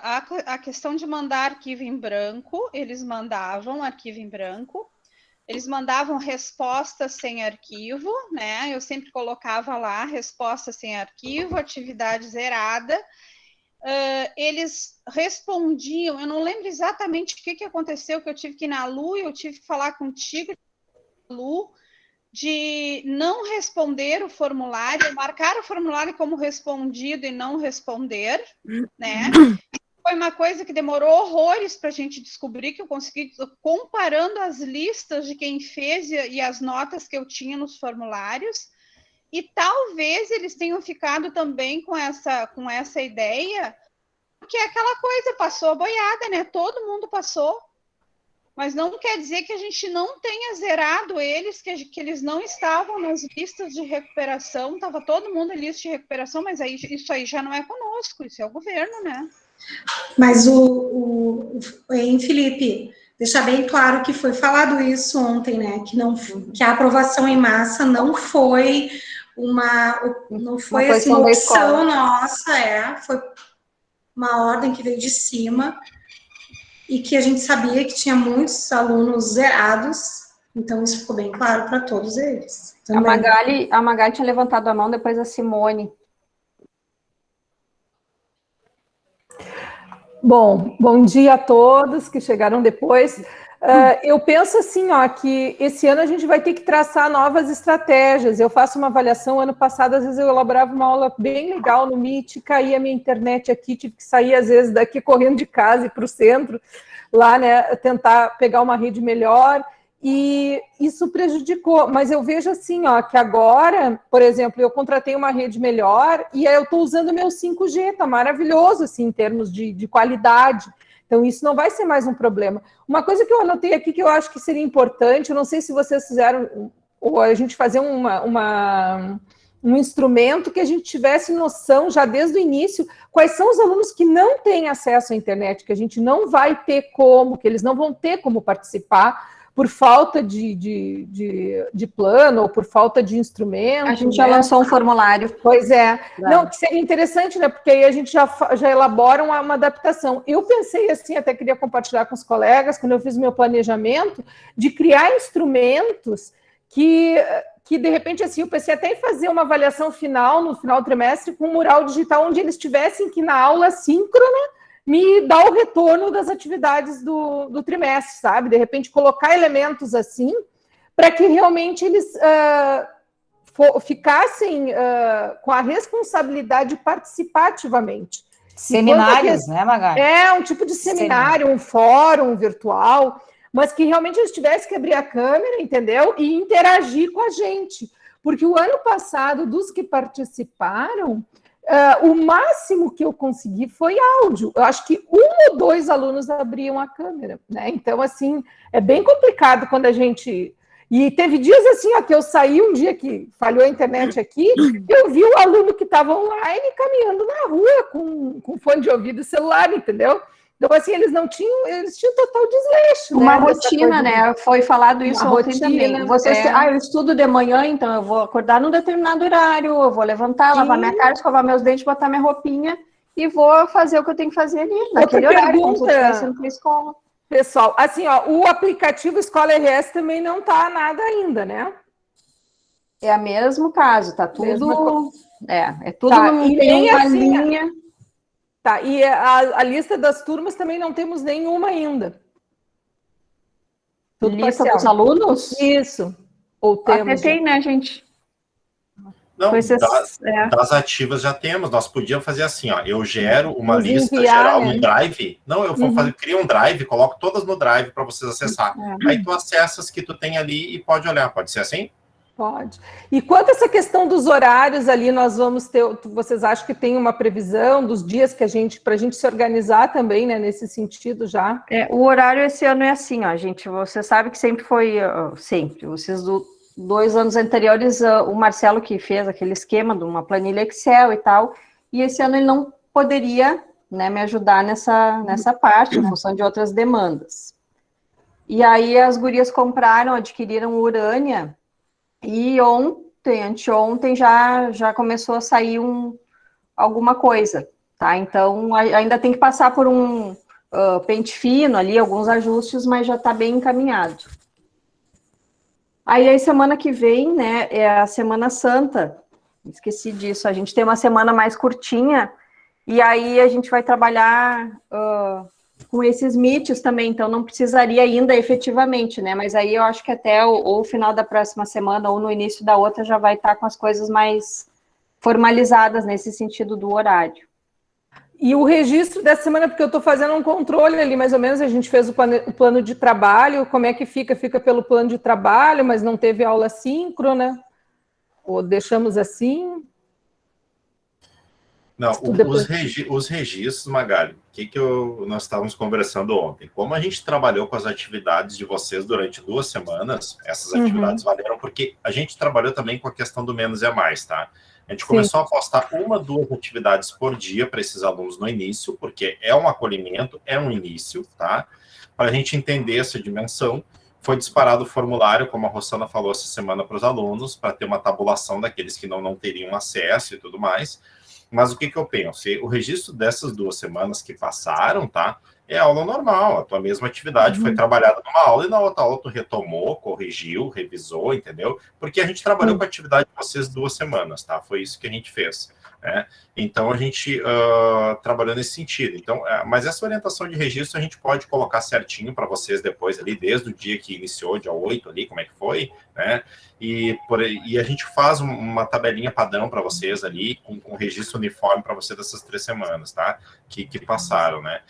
a questão de mandar arquivo em branco, eles mandavam arquivo em branco, eles mandavam respostas sem arquivo, né? Eu sempre colocava lá, resposta sem arquivo, atividade zerada. Eles respondiam, eu não lembro exatamente o que aconteceu, que eu tive que ir na Lu, eu tive que falar contigo, Lu, de não responder o formulário, marcar o formulário como respondido e não responder, né? Foi uma coisa que demorou horrores para a gente descobrir, que eu consegui, comparando as listas de quem fez e as notas que eu tinha nos formulários, e talvez eles tenham ficado também com essa ideia, porque aquela coisa passou a boiada, né? Todo mundo passou, mas não quer dizer que a gente não tenha zerado eles, que eles não estavam nas listas de recuperação, estava todo mundo em lista de recuperação, mas aí, isso aí já não é conosco, isso é o governo, né? Mas hein, Felipe, deixar bem claro que foi falado isso ontem, né? Que a aprovação em massa não foi uma assim, uma opção nossa, foi uma ordem que veio de cima e que a gente sabia que tinha muitos alunos zerados, então isso ficou bem claro para todos eles. A Magali tinha levantado a mão, depois a Simone. Bom dia a todos que chegaram depois. Eu penso assim, que esse ano a gente vai ter que traçar novas estratégias. Eu faço uma avaliação, ano passado, às vezes eu elaborava uma aula bem legal no Meet, caía a minha internet aqui, tive que sair, às vezes, daqui correndo de casa e para o centro, lá, né, tentar pegar uma rede melhor, e isso prejudicou. Mas eu vejo assim, que agora, por exemplo, eu contratei uma rede melhor e aí eu estou usando meu 5G, está maravilhoso, assim, em termos de qualidade. Então, isso não vai ser mais um problema. Uma coisa que eu anotei aqui que eu acho que seria importante, eu não sei se vocês fizeram, ou a gente fazer um instrumento que a gente tivesse noção, já desde o início, quais são os alunos que não têm acesso à internet, que a gente não vai ter como, que eles não vão ter como participar, por falta de plano ou por falta de instrumento. A gente já lançou um formulário. Pois é. Não, que seria interessante, né? Porque aí a gente já elabora uma adaptação. Eu pensei assim, até queria compartilhar com os colegas, quando eu fiz meu planejamento, de criar instrumentos que de repente, assim, eu pensei até em fazer uma avaliação final, no final do trimestre, com um mural digital, onde eles tivessem que, na aula síncrona, me dar o retorno das atividades do trimestre, sabe? De repente, colocar elementos assim, para que realmente eles ficassem com a responsabilidade de participar ativamente. Seminários, né, Magali? Um tipo de seminário, um fórum virtual, mas que realmente eles tivessem que abrir a câmera, entendeu? E interagir com a gente. Porque o ano passado, dos que participaram, o máximo que eu consegui foi áudio. Eu acho que 1 ou 2 alunos abriam a câmera, né? Então, assim, é bem complicado quando a gente... E teve dias assim, que eu saí um dia que falhou a internet aqui, eu vi o aluno que estava online caminhando na rua com fone de ouvido e celular, entendeu? Então, assim, eles tinham total desleixo. Uma rotina, né? Foi falado isso ontem também. Eu estudo de manhã, então eu vou acordar num determinado horário, eu vou levantar, lavar minha cara, escovar meus dentes, botar minha roupinha e vou fazer o que eu tenho que fazer ali, naquele horário, como se eu estivesse indo para a escola. Pessoal, assim, o aplicativo Escola RS também não está nada ainda, né? É o mesmo caso, tá tudo... É tudo numa assim, linha... Tá, e a lista das turmas também não temos nenhuma ainda. Tudo lista dos alunos? Isso. Ou temos. Até tem, né, gente? Não, das ativas já temos. Nós podíamos fazer assim, eu gero uma lista geral no Drive. Não, eu vou crio um Drive, coloco todas no Drive para vocês acessar. Aí tu acessa as que tu tem ali e pode olhar. Pode ser assim? Pode. E quanto a essa questão dos horários ali, nós vamos ter, vocês acham que tem uma previsão dos dias que para a gente se organizar também, né, nesse sentido já? O horário esse ano é assim, gente, você sabe que sempre foi, vocês 2 anos anteriores, o Marcelo que fez aquele esquema de uma planilha Excel e tal, e esse ano ele não poderia, né, me ajudar nessa parte, em função de outras demandas. E aí as gurias adquiriram Urânia, e anteontem já começou a sair alguma coisa, tá? Então, ainda tem que passar por um pente fino ali, alguns ajustes, mas já está bem encaminhado. Aí semana que vem, né, é a Semana Santa. Esqueci disso. A gente tem uma semana mais curtinha, e aí a gente vai trabalhar com esses mitos também, então não precisaria ainda efetivamente, né? Mas aí eu acho que até o final da próxima semana ou no início da outra já vai estar com as coisas mais formalizadas nesse sentido do horário. E o registro dessa semana, porque eu estou fazendo um controle ali, mais ou menos, a gente fez o plano de trabalho, como é que fica? Fica pelo plano de trabalho, mas não teve aula síncrona? Ou deixamos assim? Não, os registros, Magali, o que nós estávamos conversando ontem? Como a gente trabalhou com as atividades de vocês durante 2 semanas, essas atividades valeram, porque a gente trabalhou também com a questão do menos é mais, tá? A gente começou a postar 1, 2 atividades por dia para esses alunos no início, porque é um acolhimento, é um início, tá? Para a gente entender essa dimensão, foi disparado o formulário, como a Rosana falou essa semana para os alunos, para ter uma tabulação daqueles que não teriam acesso e tudo mais. Mas o que eu penso? O registro dessas 2 semanas que passaram, tá? É aula normal, a tua mesma atividade foi trabalhada numa aula e na outra aula tu retomou, corrigiu, revisou, entendeu? Porque a gente trabalhou com a atividade de vocês 2 semanas, tá? Foi isso que a gente fez, né? Então, a gente trabalhou nesse sentido. Então, mas essa orientação de registro a gente pode colocar certinho para vocês depois ali, desde o dia que iniciou, dia 8 ali, como é que foi, né? E a gente faz uma tabelinha padrão para vocês ali, com registro uniforme para você dessas 3 semanas, tá? Que passaram, né?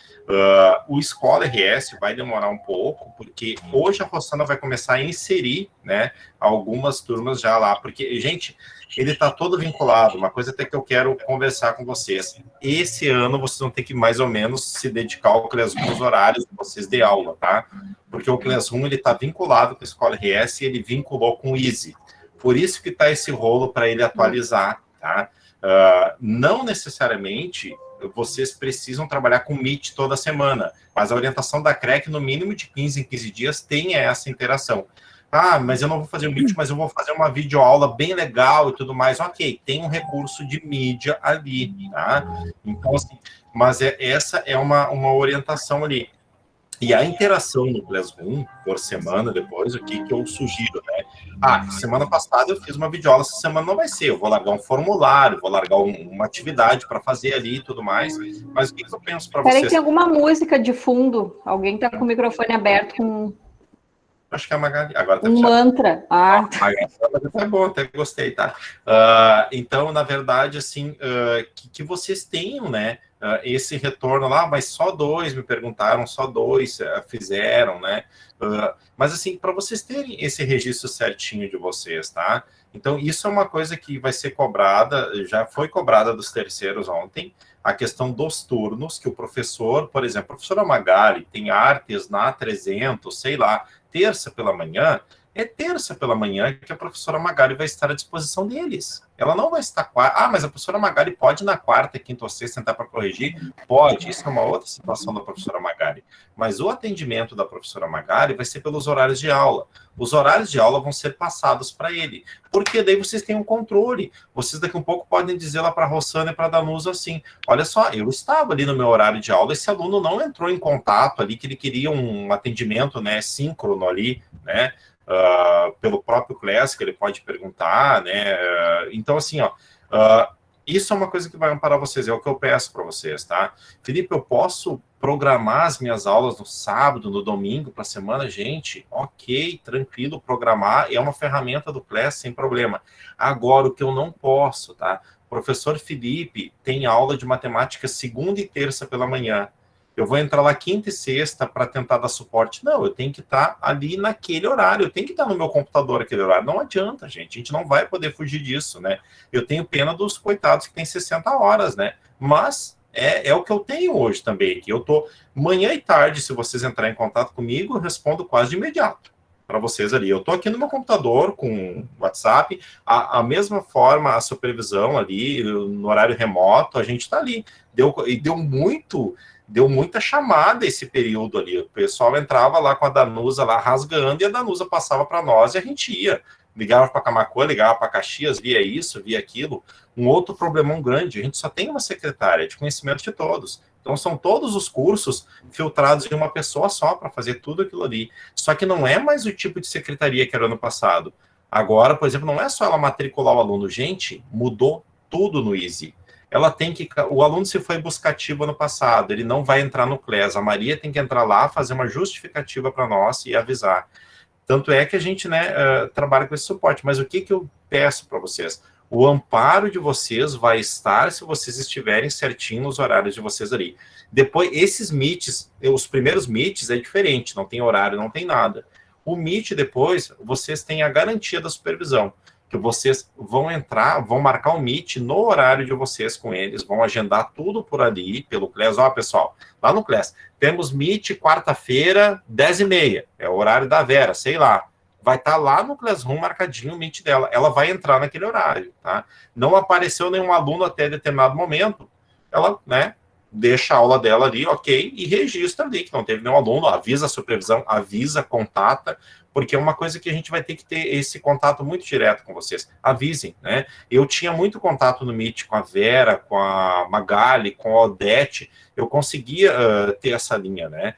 O Escola RS vai demorar um pouco, porque hoje a Rosana vai começar a inserir, né, algumas turmas já lá, porque, gente, ele está todo vinculado, uma coisa até que eu quero conversar com vocês. Esse ano vocês vão ter que, mais ou menos, se dedicar ao Classroom nos horários de vocês de aula, tá? Porque o Classroom, ele está vinculado com a Escola RS e ele vinculou com o Easy. Por isso que está esse rolo para ele atualizar, tá? Não necessariamente vocês precisam trabalhar com Meet toda semana, mas a orientação da CREC, no mínimo de 15 em 15 dias, tem essa interação. Ah, mas eu não vou fazer o Meet, mas eu vou fazer uma videoaula bem legal e tudo mais. Ok, tem um recurso de mídia ali, tá? Então, assim, mas essa é uma orientação ali. E a interação no Classroom, por semana depois, o que eu sugiro, né? Semana passada eu fiz uma videoaula, essa semana não vai ser. Eu vou largar um formulário, vou largar uma atividade para fazer ali e tudo mais. Mas o que eu penso para vocês? Peraí, tem alguma música de fundo? Alguém está com o microfone aberto com... Acho que é a Magali. Agora tá mantra. Tá bom, até gostei, tá? Então, na verdade, assim, que vocês tenham, né? Esse retorno lá, mas só 2 me perguntaram, só 2 fizeram, né? Mas, assim, para vocês terem esse registro certinho de vocês, tá? Então, isso é uma coisa que vai ser cobrada, já foi cobrada dos terceiros ontem, a questão dos turnos, que o professor, por exemplo, a professora Magali tem artes na 300, sei lá, terça pela manhã, é terça pela manhã que a professora Magali vai estar à disposição deles. Ela não vai estar... mas a professora Magali pode na quarta, quinta ou sexta tentar para corrigir? Pode, isso é uma outra situação da professora Magali. Mas o atendimento da professora Magali vai ser pelos horários de aula. Os horários de aula vão ser passados para ele. Porque daí vocês têm um controle. Vocês daqui a um pouco podem dizer lá para a Rosana e para a Danusa assim, olha só, eu estava ali no meu horário de aula, esse aluno não entrou em contato ali, que ele queria um atendimento, né, síncrono ali, né, pelo próprio Class, que ele pode perguntar, né? Então, assim, isso é uma coisa que vai amparar vocês, é o que eu peço para vocês, tá? Felipe, eu posso programar as minhas aulas no sábado, no domingo, para a semana? Gente, ok, tranquilo, programar é uma ferramenta do Class, sem problema. Agora, o que eu não posso, tá? O professor Felipe tem aula de matemática segunda e terça pela manhã. Eu vou entrar lá quinta e sexta para tentar dar suporte. Não, eu tenho que estar ali naquele horário, eu tenho que estar no meu computador naquele horário. Não adianta, gente, a gente não vai poder fugir disso, né? Eu tenho pena dos coitados que têm 60 horas, né? Mas é o que eu tenho hoje também. Eu tô manhã e tarde, se vocês entrarem em contato comigo, eu respondo quase de imediato para vocês ali. Eu tô aqui no meu computador com WhatsApp, a mesma forma, a supervisão ali, no horário remoto, a gente está ali. Deu muita chamada esse período ali. O pessoal entrava lá com a Danusa lá rasgando e a Danusa passava para nós e a gente ia. Ligava para Camaquã, ligava para Caxias, via isso, via aquilo. Um outro problemão grande, a gente só tem uma secretária de conhecimento de todos. Então, são todos os cursos filtrados em uma pessoa só para fazer tudo aquilo ali. Só que não é mais o tipo de secretaria que era ano passado. Agora, por exemplo, não é só ela matricular o aluno. Gente, mudou tudo no Easy. Ela tem que... O aluno se foi buscativo ano passado, ele não vai entrar no CLES. A Maria tem que entrar lá, fazer uma justificativa para nós e avisar. Tanto é que a gente, né, trabalha com esse suporte. Mas o que eu peço para vocês? O amparo de vocês vai estar se vocês estiverem certinho nos horários de vocês ali. Depois, esses meets, os primeiros meets é diferente, não tem horário, não tem nada. O meet depois, vocês têm a garantia da supervisão, que vocês vão entrar, vão marcar o meet no horário de vocês com eles, vão agendar tudo por ali, pelo CLES. Ó, pessoal, lá no CLES, temos meet quarta-feira, 10h30, é o horário da Vera, sei lá. Vai estar lá no Classroom marcadinho o meet dela. Ela vai entrar naquele horário, tá? Não apareceu nenhum aluno até determinado momento, ela, né, deixa a aula dela ali, ok, e registra ali que não teve nenhum aluno, avisa a supervisão, avisa, contata, porque é uma coisa que a gente vai ter que ter esse contato muito direto com vocês. Avisem, né? Eu tinha muito contato no Meet com a Vera, com a Magali, com a Odete, eu conseguia ter essa linha, né?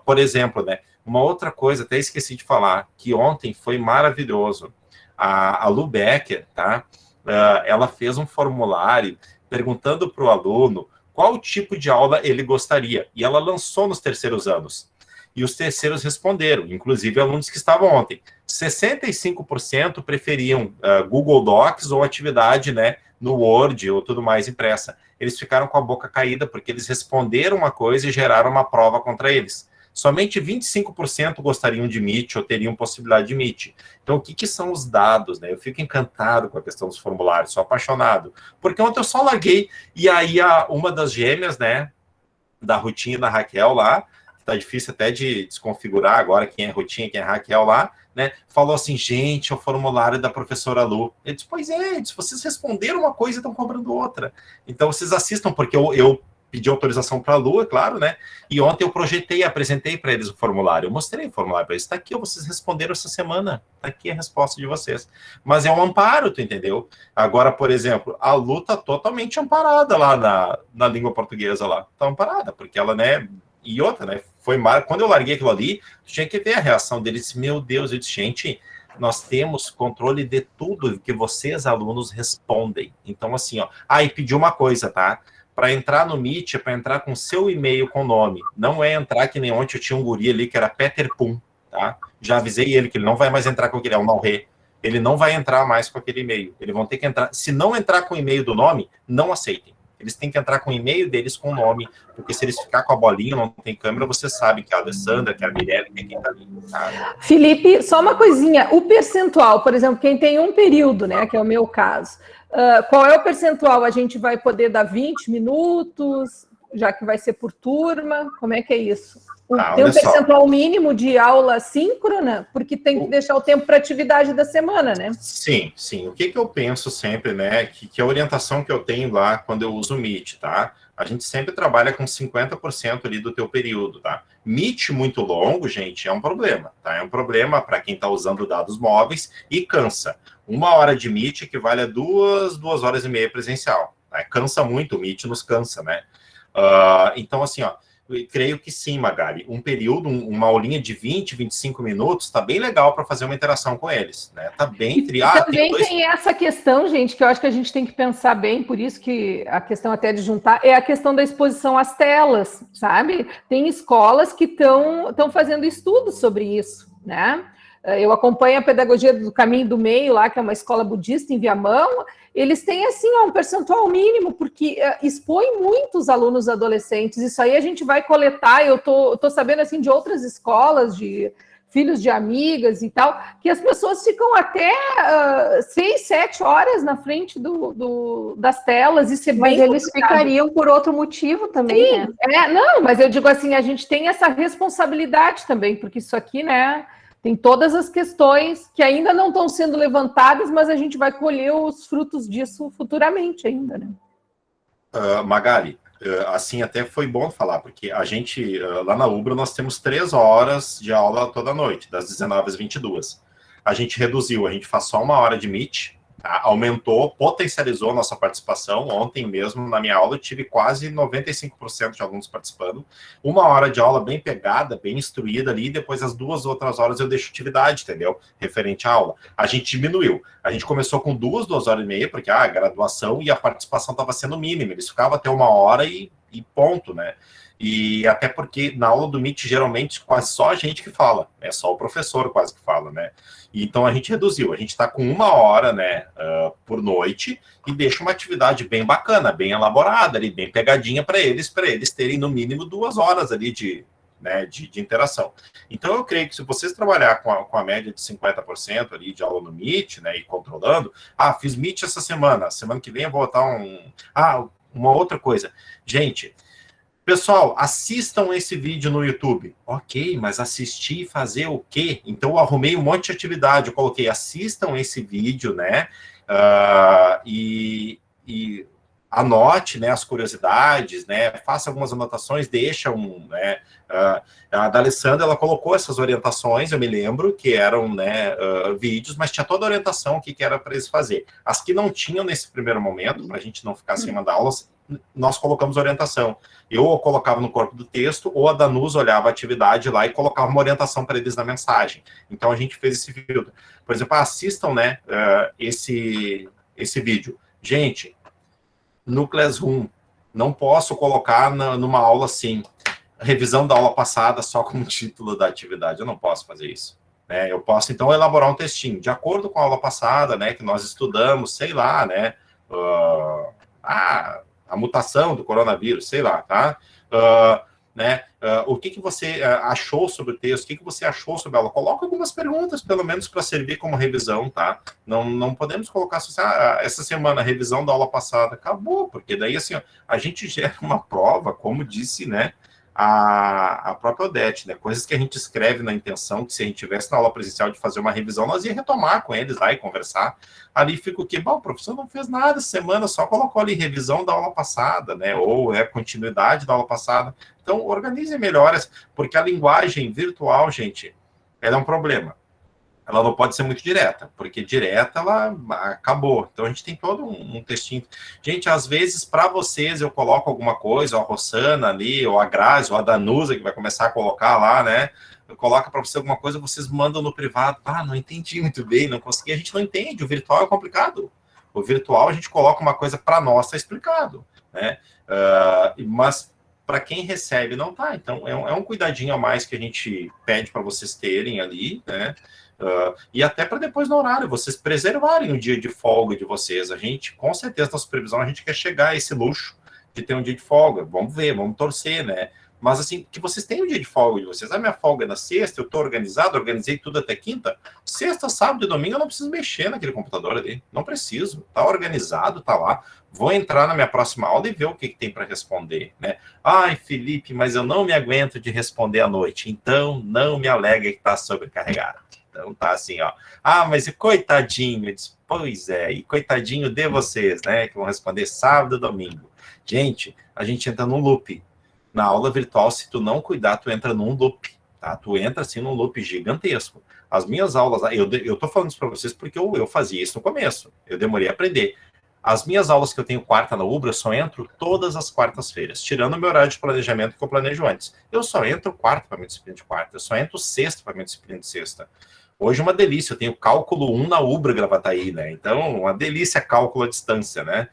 Por exemplo, né? Uma outra coisa, até esqueci de falar, que ontem foi maravilhoso. A Lu Becker, tá? Ela fez um formulário perguntando para o aluno qual tipo de aula ele gostaria. E ela lançou nos terceiros anos. E os terceiros responderam, inclusive alunos que estavam ontem. 65% preferiam Google Docs ou atividade, né, no Word ou tudo mais impressa. Eles ficaram com a boca caída porque eles responderam uma coisa e geraram uma prova contra eles. Somente 25% gostariam de Meet ou teriam possibilidade de Meet. Então, o que são os dados, né? Eu fico encantado com a questão dos formulários, sou apaixonado. Porque ontem eu só larguei, e aí uma das gêmeas, né, da Rutinha e da Raquel lá, tá difícil até de desconfigurar agora quem é Rutinha e quem é Raquel lá, né, falou assim, gente, é o formulário da professora Lu. Eu disse, pois é, vocês responderam uma coisa e estão cobrando outra. Então, vocês assistam, porque eu pedi autorização para a Lu, é claro, né? E ontem eu projetei, apresentei para eles o formulário. Eu mostrei o formulário para eles. Está aqui, vocês responderam essa semana. Está aqui a resposta de vocês. Mas é um amparo, tu entendeu? Agora, por exemplo, a Lu está totalmente amparada lá na língua portuguesa lá. Está amparada, porque ela, né? E outra, né? Quando eu larguei aquilo ali, tinha que ver a reação deles. Meu Deus, eu disse, gente, nós temos controle de tudo que vocês, alunos, respondem. Então, assim, ó. E pediu uma coisa, tá? Para entrar no Meet, é para entrar com seu e-mail com nome. Não é entrar que nem ontem eu tinha um guri ali que era Peter Pum, tá? Já avisei ele que ele não vai mais entrar com aquele, é um Malrê. Ele não vai entrar mais com aquele e-mail. Eles vão ter que entrar. Se não entrar com o e-mail do nome, não aceitem. Eles têm que entrar com o e-mail deles com o nome, porque se eles ficar com a bolinha, não tem câmera, você sabe que é a Alessandra, que é a Mirella, que é quem tá ali. Tá? Felipe, só uma coisinha. O percentual, por exemplo, quem tem um período, né, que é o meu caso, qual é o percentual? A gente vai poder dar 20 minutos, já que vai ser por turma? Como é que é isso? Tem um percentual mínimo de aula síncrona? Porque tem que deixar o tempo para atividade da semana, né? Sim, sim. O que eu penso sempre, né, que a orientação que eu tenho lá quando eu uso o Meet, tá? A gente sempre trabalha com 50% ali do teu período, tá? Meet muito longo, gente, é um problema, tá? É um problema para quem está usando dados móveis e cansa. 1 hora de Meet equivale a 2 horas e meia presencial. Né? Cansa muito, o Meet nos cansa, né? Então, assim, ó, eu creio que sim, Magali. Um período, uma aulinha de 20, 25 minutos, está bem legal para fazer uma interação com eles, né? Tá bem triado. Também tem essa questão, gente, que eu acho que a gente tem que pensar bem, por isso que a questão até de juntar é a questão da exposição às telas, sabe? Tem escolas que estão fazendo estudos sobre isso, né? Eu acompanho a pedagogia do Caminho do Meio lá, que é uma escola budista em Viamão. Eles têm, assim, um percentual mínimo, porque expõe muitos alunos adolescentes. Isso aí a gente vai coletar. Eu tô sabendo, assim, de outras escolas, de filhos de amigas e tal, que as pessoas ficam até 6, 7 horas na frente das telas. Isso é bem Mas eles ficariam por outro motivo também, sim, né? Não, mas eu digo assim, a gente tem essa responsabilidade também, porque isso aqui, né, tem todas as questões que ainda não estão sendo levantadas, mas a gente vai colher os frutos disso futuramente ainda, né? Magali, assim até foi bom falar, porque a gente, lá na Ubra, nós temos 3 horas de aula toda noite, das 19 às 22. A gente reduziu, a gente faz só 1 hora de Meet, Tá? Aumentou, potencializou a nossa participação. Ontem mesmo, na minha aula, eu tive quase 95% de alunos participando. 1 hora de aula bem pegada, bem instruída ali, e depois as 2 outras horas eu deixo atividade, entendeu? Referente à aula. A gente diminuiu. A gente começou com 2 horas e meia, porque a graduação e a participação estava sendo mínima. Eles ficavam até 1 hora e ponto, né? E até porque na aula do Meet, geralmente, quase só a gente que fala, é só o professor quase que fala, né? Então a gente reduziu, a gente está com 1 hora, né, por noite, e deixa uma atividade bem bacana, bem elaborada, ali, bem pegadinha para eles terem no mínimo 2 horas ali de interação. Então eu creio que se vocês trabalhar com a média de 50% ali de aula no Meet, né, e controlando, fiz Meet essa semana que vem eu vou botar uma outra coisa. Gente, pessoal, assistam esse vídeo no YouTube. Ok, mas assistir e fazer o quê? Então, eu arrumei um monte de atividade. Eu coloquei, assistam esse vídeo, né? E anote, né, as curiosidades, né? Faça algumas anotações, deixa né? A da Alessandra, ela colocou essas orientações, eu me lembro, que eram, né, vídeos, mas tinha toda a orientação, o que era para eles fazer. As que não tinham nesse primeiro momento, para a gente não ficar sem mandar aulas, nós colocamos orientação. Eu colocava no corpo do texto, ou a Danus olhava a atividade lá e colocava uma orientação para eles na mensagem. Então, a gente fez esse filtro. Por exemplo, assistam, né, esse vídeo. Gente, no Classroom, não posso colocar numa aula assim, revisão da aula passada só como título da atividade. Eu não posso fazer isso. Né? Eu posso, então, elaborar um textinho de acordo com a aula passada, né, que nós estudamos, sei lá, né, a mutação do coronavírus, sei lá, tá? Né? O que você achou sobre o texto? O que você achou sobre a aula? Coloca algumas perguntas, pelo menos, para servir como revisão, tá? Não podemos colocar assim, essa semana, a revisão da aula passada, acabou, porque daí, assim, ó, a gente gera uma prova, como disse, né, a própria Odete, né? Coisas que a gente escreve na intenção, que se a gente tivesse na aula presencial de fazer uma revisão, nós ia retomar com eles lá e conversar. Ali fica o quê? Bom, o professor não fez nada essa semana, só colocou ali revisão da aula passada, né? Ou continuidade da aula passada. Então, organize melhor, porque a linguagem virtual, gente, ela é um problema. Ela não pode ser muito direta, porque direta ela acabou. Então a gente tem todo um textinho. Gente, às vezes, para vocês, eu coloco alguma coisa, a Rossana ali, ou a Grazi, ou a Danusa, que vai começar a colocar lá, né? Eu coloco para você alguma coisa, vocês mandam no privado. Não entendi muito bem, não consegui. A gente não entende, o virtual é complicado. O virtual, a gente coloca uma coisa para nós, tá explicado, né? Mas para quem recebe, não tá. Então, é um cuidadinho a mais que a gente pede para vocês terem ali, né? E até para depois no horário, vocês preservarem o dia de folga de vocês. A gente, com certeza, na supervisão, a gente quer chegar a esse luxo de ter um dia de folga. Vamos ver, vamos torcer, né? Mas, assim, que vocês tenham um dia de folga de vocês. A minha folga é na sexta, eu estou organizado, organizei tudo até quinta. Sexta, sábado e domingo eu não preciso mexer naquele computador ali. Não preciso. Tá organizado, tá lá. Vou entrar na minha próxima aula e ver o que tem para responder, né? Ai, Felipe, mas eu não me aguento de responder à noite. Então, não me alega que está sobrecarregado. Então tá assim, ó. Mas e coitadinho? Eu disse, pois é, e coitadinho de vocês, né? Que vão responder sábado e domingo. Gente, a gente entra num loop. Na aula virtual, se tu não cuidar, tu entra num loop, tá? Tu entra, assim, num loop gigantesco. As minhas aulas, eu tô falando isso para vocês porque eu fazia isso no começo. Eu demorei a aprender. As minhas aulas que eu tenho quarta na Ubra, eu só entro todas as quartas-feiras, tirando o meu horário de planejamento que eu planejo antes. Eu só entro quarta para minha disciplina de quarta, eu só entro sexta para minha disciplina de sexta. Hoje uma delícia, eu tenho cálculo 1 na Ubra Gravataí, né? Então, uma delícia cálculo à distância, né?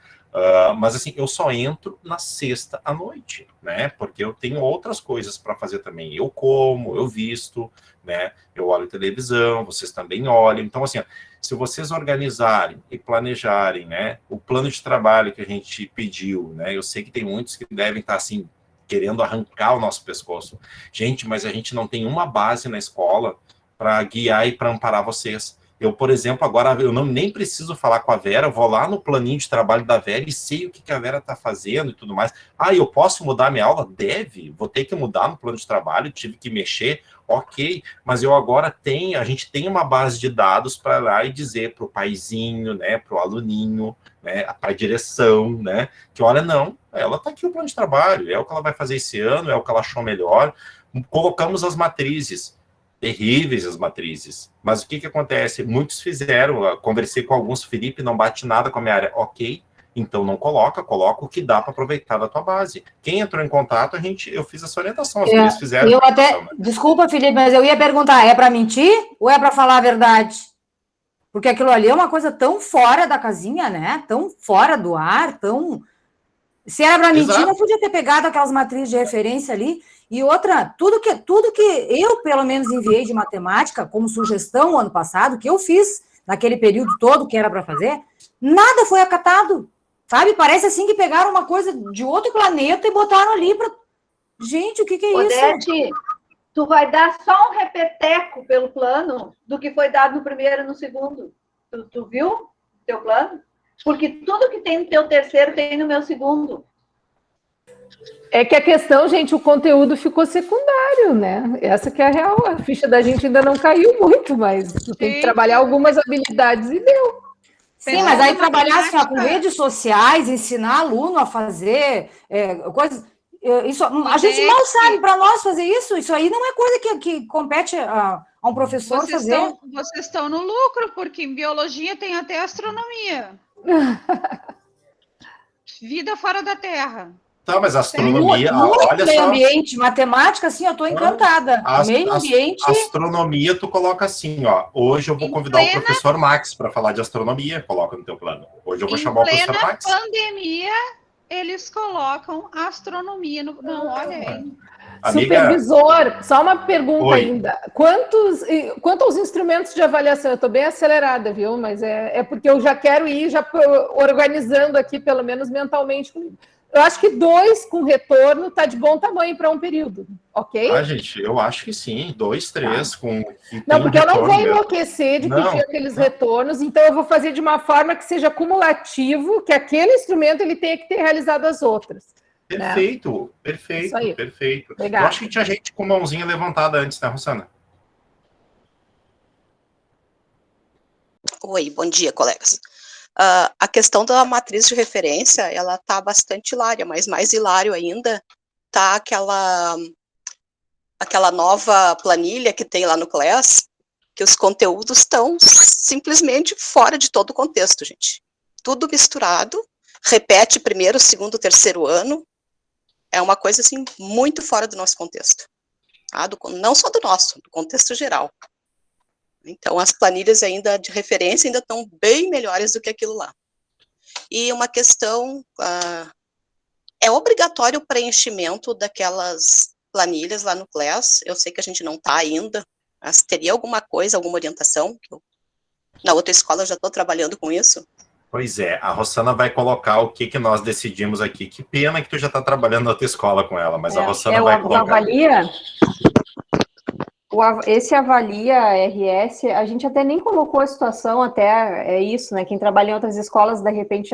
Mas assim, eu só entro na sexta à noite, né? Porque eu tenho outras coisas para fazer também. Eu como, eu visto, né? Eu olho televisão, vocês também olham. Então, assim, ó, se vocês organizarem e planejarem, né? O plano de trabalho que a gente pediu, né? Eu sei que tem muitos que devem estar assim, querendo arrancar o nosso pescoço. Gente, mas a gente não tem uma base na escola para guiar e para amparar vocês. Eu, por exemplo, agora eu nem preciso falar com a Vera, eu vou lá no planinho de trabalho da Vera e sei o que a Vera está fazendo e tudo mais. Eu posso mudar minha aula? Deve, vou ter que mudar no plano de trabalho, tive que mexer, ok, mas eu agora a gente tem uma base de dados para lá e dizer para o paizinho, né, para o aluninho, né, para a direção, né, que olha, não, ela está aqui o plano de trabalho, é o que ela vai fazer esse ano, é o que ela achou melhor. Colocamos as matrizes. terríveis as matrizes. Mas o que acontece? Muitos fizeram, conversei com alguns, Felipe, não bate nada com a minha área. Ok, então não coloca o que dá para aproveitar da tua base. Quem entrou em contato, eu fiz essa orientação, as gurias fizeram. Eu até, né? Desculpa, Felipe, mas eu ia perguntar, é para mentir ou é para falar a verdade? Porque aquilo ali é uma coisa tão fora da casinha, né? Tão fora do ar, tão... Se era para mentir, não podia ter pegado aquelas matrizes de referência ali. E outra, tudo que eu, pelo menos, enviei de matemática como sugestão ano passado, que eu fiz naquele período todo que era para fazer, nada foi acatado, sabe? Parece assim que pegaram uma coisa de outro planeta e botaram ali para... Gente, o que é Odete, isso? Tu vai dar só um repeteco pelo plano do que foi dado no primeiro e no segundo. Tu viu teu plano? Porque tudo que tem no teu terceiro tem no meu segundo. É que a questão, gente, o conteúdo ficou secundário, né? Essa que é a real. A ficha da gente ainda não caiu muito, mas tu tem que trabalhar algumas habilidades e deu. Sim, mas aí trabalhar assim, ó, com redes sociais, ensinar aluno a fazer coisas... Isso, a gente mal sabe para nós fazer isso. Isso aí não é coisa que compete a um professor fazer. Vocês estão no lucro, porque em biologia tem até astronomia. Vida fora da Terra. Tá, mas astronomia... olha meio ambiente, matemática, assim, eu estou encantada. Meio ambiente... Astronomia, tu coloca assim, ó. Hoje eu vou convidar o professor Max para falar de astronomia. Coloca no teu plano. Hoje eu vou chamar o professor Max. Em plena pandemia, eles colocam astronomia no... Não, olha aí. Amiga, supervisor, só uma pergunta oi. ainda. Quanto aos instrumentos de avaliação? Eu estou bem acelerada, viu? Mas é porque eu já quero ir já organizando aqui, pelo menos mentalmente comigo. Eu acho que 2 com retorno está de bom tamanho para um período, ok? Gente, eu acho que sim. 2, 3 com... Não, porque eu não vou enlouquecer de pedir aqueles retornos, então eu vou fazer de uma forma que seja cumulativo, que aquele instrumento ele tenha que ter realizado as outras. Perfeito, perfeito, perfeito. Legal. Eu acho que tinha gente com mãozinha levantada antes, né, Rossana? Oi, bom dia, colegas. A questão da matriz de referência, ela está bastante hilária, mas mais hilário ainda está aquela nova planilha que tem lá no Class, que os conteúdos estão simplesmente fora de todo o contexto, gente. Tudo misturado, repete primeiro, segundo, terceiro ano, é uma coisa, assim, muito fora do nosso contexto. Tá? Não só do nosso, do contexto geral. Então, as planilhas ainda de referência ainda estão bem melhores do que aquilo lá. E uma questão, é obrigatório o preenchimento daquelas planilhas lá no Class. Eu sei que a gente não está ainda, mas teria alguma coisa, alguma orientação? Na outra escola eu já estou trabalhando com isso. Pois é, a Rossana vai colocar o que nós decidimos aqui. Que pena que tu já está trabalhando na outra escola com ela, mas a Rossana vai colocar. Avalia... Esse avalia RS, a gente até nem colocou a situação, até é isso, né? Quem trabalha em outras escolas, de repente,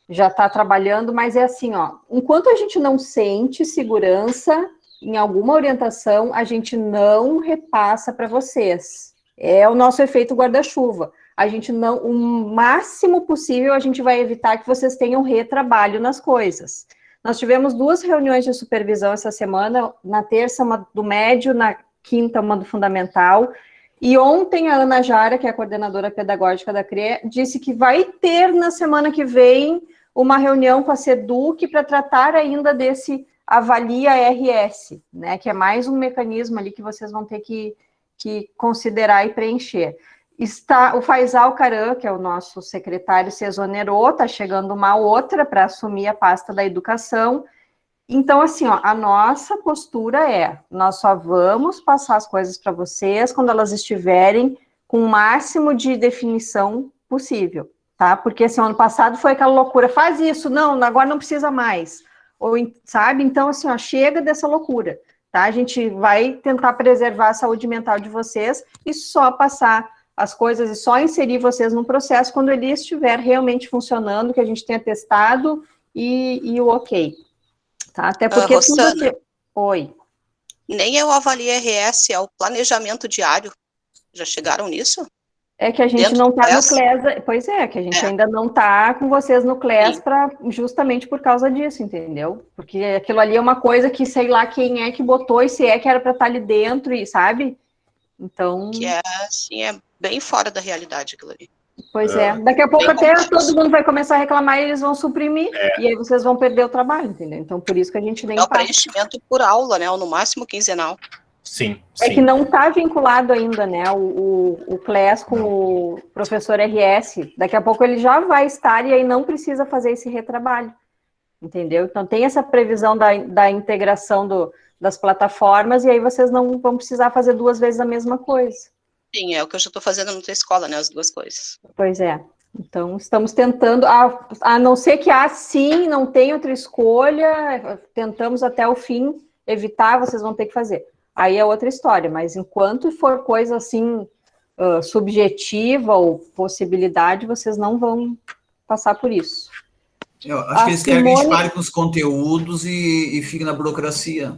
já está trabalhando, mas é assim, ó, enquanto a gente não sente segurança em alguma orientação, a gente não repassa para vocês. É o nosso efeito guarda-chuva. A gente não, o máximo possível, a gente vai evitar que vocês tenham retrabalho nas coisas. Nós tivemos 2 reuniões de supervisão essa semana, na terça uma do médio, na quinta uma do fundamental, e ontem a Ana Jara, que é a coordenadora pedagógica da CRE, disse que vai ter na semana que vem uma reunião com a SEDUC para tratar ainda desse avalia RS, né, que é mais um mecanismo ali que vocês vão ter que considerar e preencher. O Faisal Caran, que é o nosso secretário, se exonerou, está chegando uma outra para assumir a pasta da educação. Então, assim, ó, a nossa postura nós só vamos passar as coisas para vocês quando elas estiverem com o máximo de definição possível, tá? Porque, assim, ano passado foi aquela loucura, faz isso, não, agora não precisa mais, sabe? Então, assim, ó, chega dessa loucura, tá? A gente vai tentar preservar a saúde mental de vocês e só passar as coisas e só inserir vocês no processo quando ele estiver realmente funcionando, que a gente tenha testado e o ok. Tá? Até porque Rossana, Oi. Nem é o Avalia RS, é o planejamento diário. Já chegaram nisso? É que a gente não está no CLES, pois é, que a gente ainda não está com vocês no CLES justamente por causa disso, entendeu? Porque aquilo ali é uma coisa que sei lá quem é que botou e se é que era para estar ali dentro, e sabe? Então... Que é, assim, é bem fora da realidade aquilo ali. Pois é, daqui a pouco até todo mundo vai começar a reclamar e eles vão suprimir, e aí vocês vão perder o trabalho, entendeu? Então, por isso que a gente nem faz. É o preenchimento por aula, né? Ou no máximo quinzenal. Sim. É que não está vinculado ainda, né, o CLES com o professor RS. Daqui a pouco ele já vai estar e aí não precisa fazer esse retrabalho, entendeu? Então tem essa previsão da integração das plataformas e aí vocês não vão precisar fazer 2 vezes a mesma coisa. Sim, é o que eu já estou fazendo na tua escola, né, as 2 coisas. Pois é. Então, estamos tentando, a não ser que sim, não tem outra escolha, tentamos até o fim evitar, vocês vão ter que fazer. Aí é outra história, mas enquanto for coisa assim, subjetiva ou possibilidade, vocês não vão passar por isso. Eu acho que eles querem que a gente pare com os conteúdos e fique na burocracia.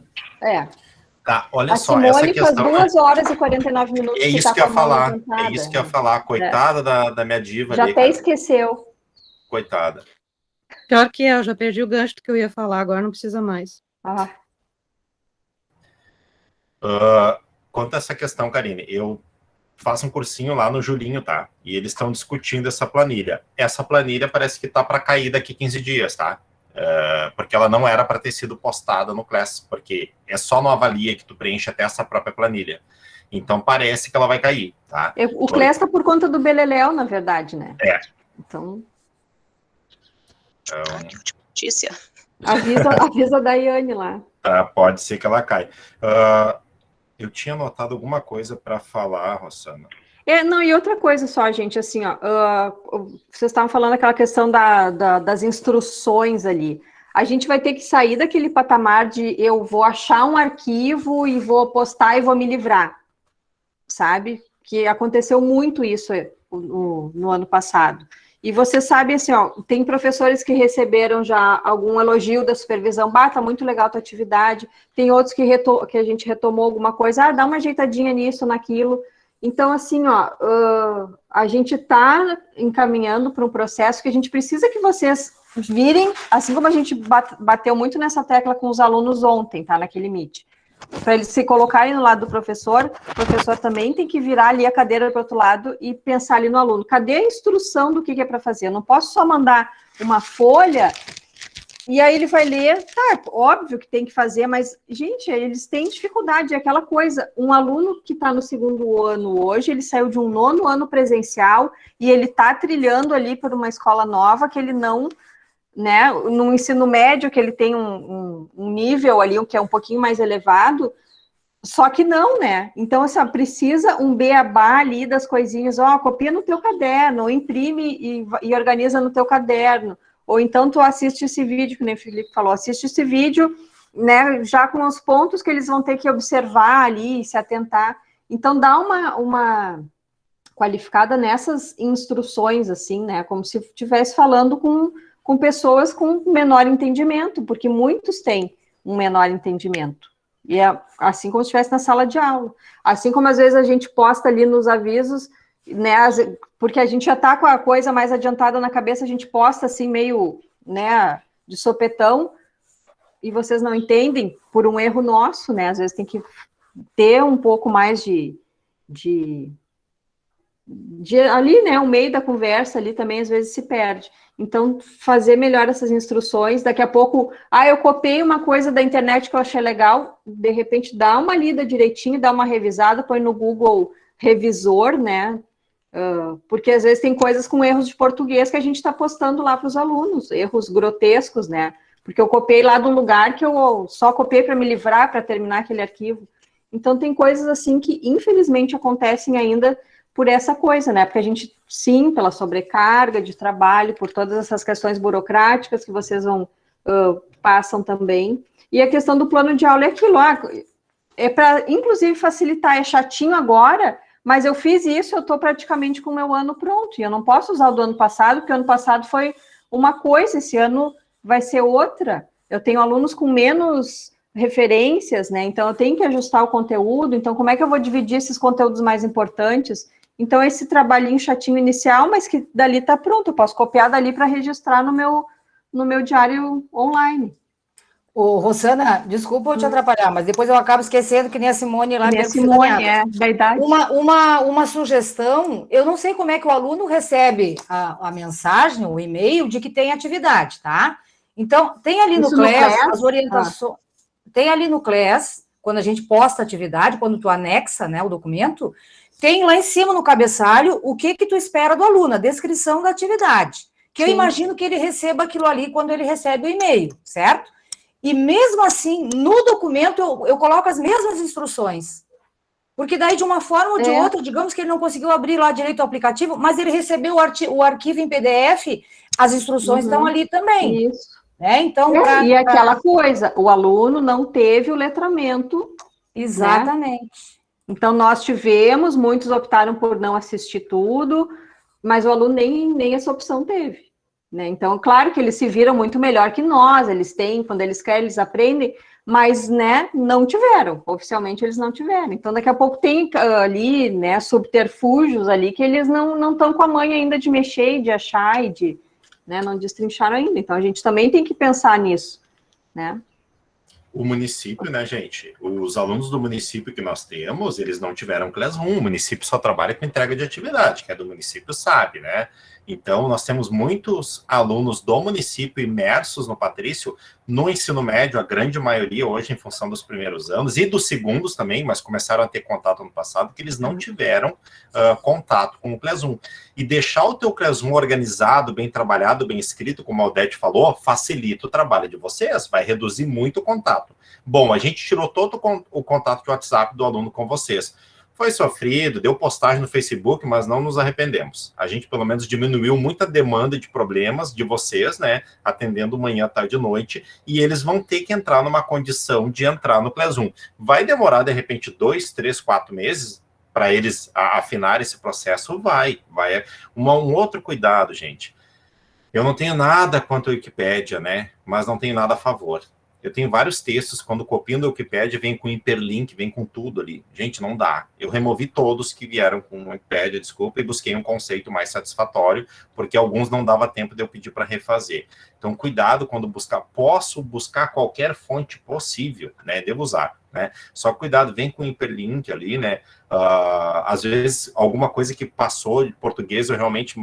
Tá, olha a só, Simone essa questão... faz 2 horas e 49 minutos é isso que eu ia falar, é isso que eu ia falar, coitada da minha diva já ali. até esqueceu. Coitada. Pior que eu já perdi o gancho do que eu ia falar, agora não precisa mais. Quanto a essa questão, Karine, eu faço um cursinho lá no Julinho, tá? E eles estão discutindo essa planilha. Essa planilha parece que tá para cair daqui 15 dias, tá? Porque ela não era para ter sido postada no CLES, porque é só no Avalia que tu preenche até essa própria planilha. Então parece que ela vai cair, tá? O CLES está por conta do Beleléu, na verdade, né? Então... notícia. Avisa a Daiane lá. Tá, pode ser que ela caia. Eu tinha anotado alguma coisa para falar, Rossana. Não, e outra coisa só, gente, assim, ó, vocês estavam falando aquela questão das instruções ali. A gente vai ter que sair daquele patamar de eu vou achar um arquivo e vou postar e vou me livrar, sabe? Que aconteceu muito isso no ano passado. E você sabe, assim, ó, tem professores que receberam já algum elogio da supervisão, tá muito legal a tua atividade, tem outros que a gente retomou alguma coisa, dá uma ajeitadinha nisso, naquilo. Então, assim, ó, a gente está encaminhando para um processo que a gente precisa que vocês virem, assim como a gente bateu muito nessa tecla com os alunos ontem, tá, naquele Meet, para eles se colocarem no lado do professor, o professor também tem que virar ali a cadeira para o outro lado e pensar ali no aluno. Cadê a instrução do que é para fazer? Eu não posso só mandar uma folha e aí ele vai ler, tá, óbvio que tem que fazer, mas, gente, eles têm dificuldade, é aquela coisa, um aluno que está no 2º ano hoje, ele saiu de um 9º ano presencial e ele está trilhando ali por uma escola nova que ele não... né, no ensino médio, que ele tem um nível ali, que é um pouquinho mais elevado, só que não, né? Então, assim, precisa um beabá ali das coisinhas, copia no teu caderno, ou imprime e organiza no teu caderno, ou então tu assiste esse vídeo, que nem o Felipe falou, assiste esse vídeo, né, já com os pontos que eles vão ter que observar ali, se atentar. Então, dá uma qualificada nessas instruções, assim, né, como se estivesse falando com pessoas com menor entendimento, porque muitos têm um menor entendimento. E é assim como se estivesse na sala de aula. Assim como às vezes a gente posta ali nos avisos, né, porque a gente já está com a coisa mais adiantada na cabeça, a gente posta assim meio, né, de sopetão, e vocês não entendem por um erro nosso, né, às vezes tem que ter um pouco mais de ali, né, o meio da conversa ali também às vezes se perde. Então, fazer melhor essas instruções, daqui a pouco, eu copiei uma coisa da internet que eu achei legal, de repente dá uma lida direitinho, dá uma revisada, põe no Google Revisor, né, porque às vezes tem coisas com erros de português que a gente está postando lá para os alunos, erros grotescos, né, porque eu copiei lá do lugar que eu só copiei para me livrar, para terminar aquele arquivo. Então, tem coisas assim que, infelizmente, acontecem ainda por essa coisa, né? Porque a gente, sim, pela sobrecarga de trabalho, por todas essas questões burocráticas que vocês passam também. E a questão do plano de aula é aquilo, é para, inclusive, facilitar, é chatinho agora, mas eu fiz isso, eu estou praticamente com o meu ano pronto, e eu não posso usar o do ano passado, porque o ano passado foi uma coisa, esse ano vai ser outra. Eu tenho alunos com menos referências, né? Então eu tenho que ajustar o conteúdo, então como é que eu vou dividir esses conteúdos mais importantes? Então, esse trabalhinho chatinho inicial, mas que dali está pronto, eu posso copiar dali para registrar no meu diário online. Ô, Rosana, desculpa eu te atrapalhar, mas depois eu acabo esquecendo que nem a Simone lá. Que nem a Simone, da idade. Uma sugestão, eu não sei como é que o aluno recebe a mensagem, o e-mail de que tem atividade, tá? Então, tem ali no CLES as orientações, tem ali no CLES, quando a gente posta a atividade, quando tu anexa, né, o documento, tem lá em cima no cabeçalho o que tu espera do aluno, a descrição da atividade, que eu imagino que ele receba aquilo ali quando ele recebe o e-mail, certo? E mesmo assim, no documento, eu coloco as mesmas instruções. Porque daí, de uma forma ou de outra, digamos que ele não conseguiu abrir lá direito o aplicativo, mas ele recebeu o arquivo em PDF, as instruções estão ali também. Isso. Então, e aquela coisa, o aluno não teve o letramento. Exatamente. Né? Então, nós tivemos, muitos optaram por não assistir tudo, mas o aluno nem essa opção teve. Né? Então, claro que eles se viram muito melhor que nós, eles têm, quando eles querem, eles aprendem, mas, né, não tiveram, oficialmente eles não tiveram. Então, daqui a pouco tem ali, né, subterfúgios ali, que eles não estão com a manha ainda de mexer, de achar e de, né, não destrincharam ainda. Então, a gente também tem que pensar nisso, né. O município, né, gente, os alunos do município que nós temos, eles não tiveram Classroom, o município só trabalha com entrega de atividade, que é do município sabe, né. Então, nós temos muitos alunos do município imersos no Patrício, no ensino médio, a grande maioria hoje em função dos primeiros anos, e dos segundos também, mas começaram a ter contato no passado, que eles não tiveram contato com o Classroom. E deixar o teu Classroom organizado, bem trabalhado, bem escrito, como a Odete falou, facilita o trabalho de vocês, vai reduzir muito o contato. Bom, a gente tirou todo o contato de WhatsApp do aluno com vocês. Foi sofrido, deu postagem no Facebook, mas não nos arrependemos. A gente, pelo menos, diminuiu muita demanda de problemas de vocês, né? Atendendo manhã, tarde e noite, e eles vão ter que entrar numa condição de entrar no Classroom. Vai demorar, de repente, 2, 3, 4 meses para eles afinar esse processo? Vai. Um outro cuidado, gente. Eu não tenho nada contra a Wikipédia, né? Mas não tenho nada a favor. Eu tenho vários textos, quando copio da Wikipédia, vem com hiperlink, vem com tudo ali. Gente, não dá. Eu removi todos que vieram com a Wikipédia, desculpa, e busquei um conceito mais satisfatório, porque alguns não dava tempo de eu pedir para refazer. Então, cuidado quando buscar. Posso buscar qualquer fonte possível, né? Devo usar, né? Só cuidado, vem com hiperlink ali, né? Às vezes, alguma coisa que passou de português, eu realmente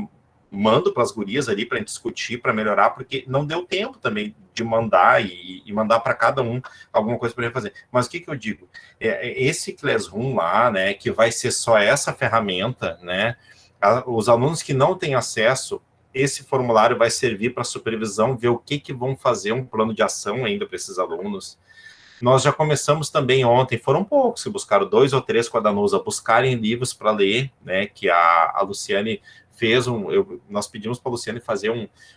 mando para as gurias ali para discutir, para melhorar, porque não deu tempo também de mandar e mandar para cada um alguma coisa para ele fazer. Mas o que eu digo? Esse Classroom lá, né, que vai ser só essa ferramenta, né, os alunos que não têm acesso, esse formulário vai servir para supervisão, ver o que vão fazer, um plano de ação ainda para esses alunos. Nós já começamos também ontem, foram poucos que buscaram 2 ou 3 com a Danusa, buscarem livros para ler, né, que a Luciane fez nós pedimos para a Luciane fazer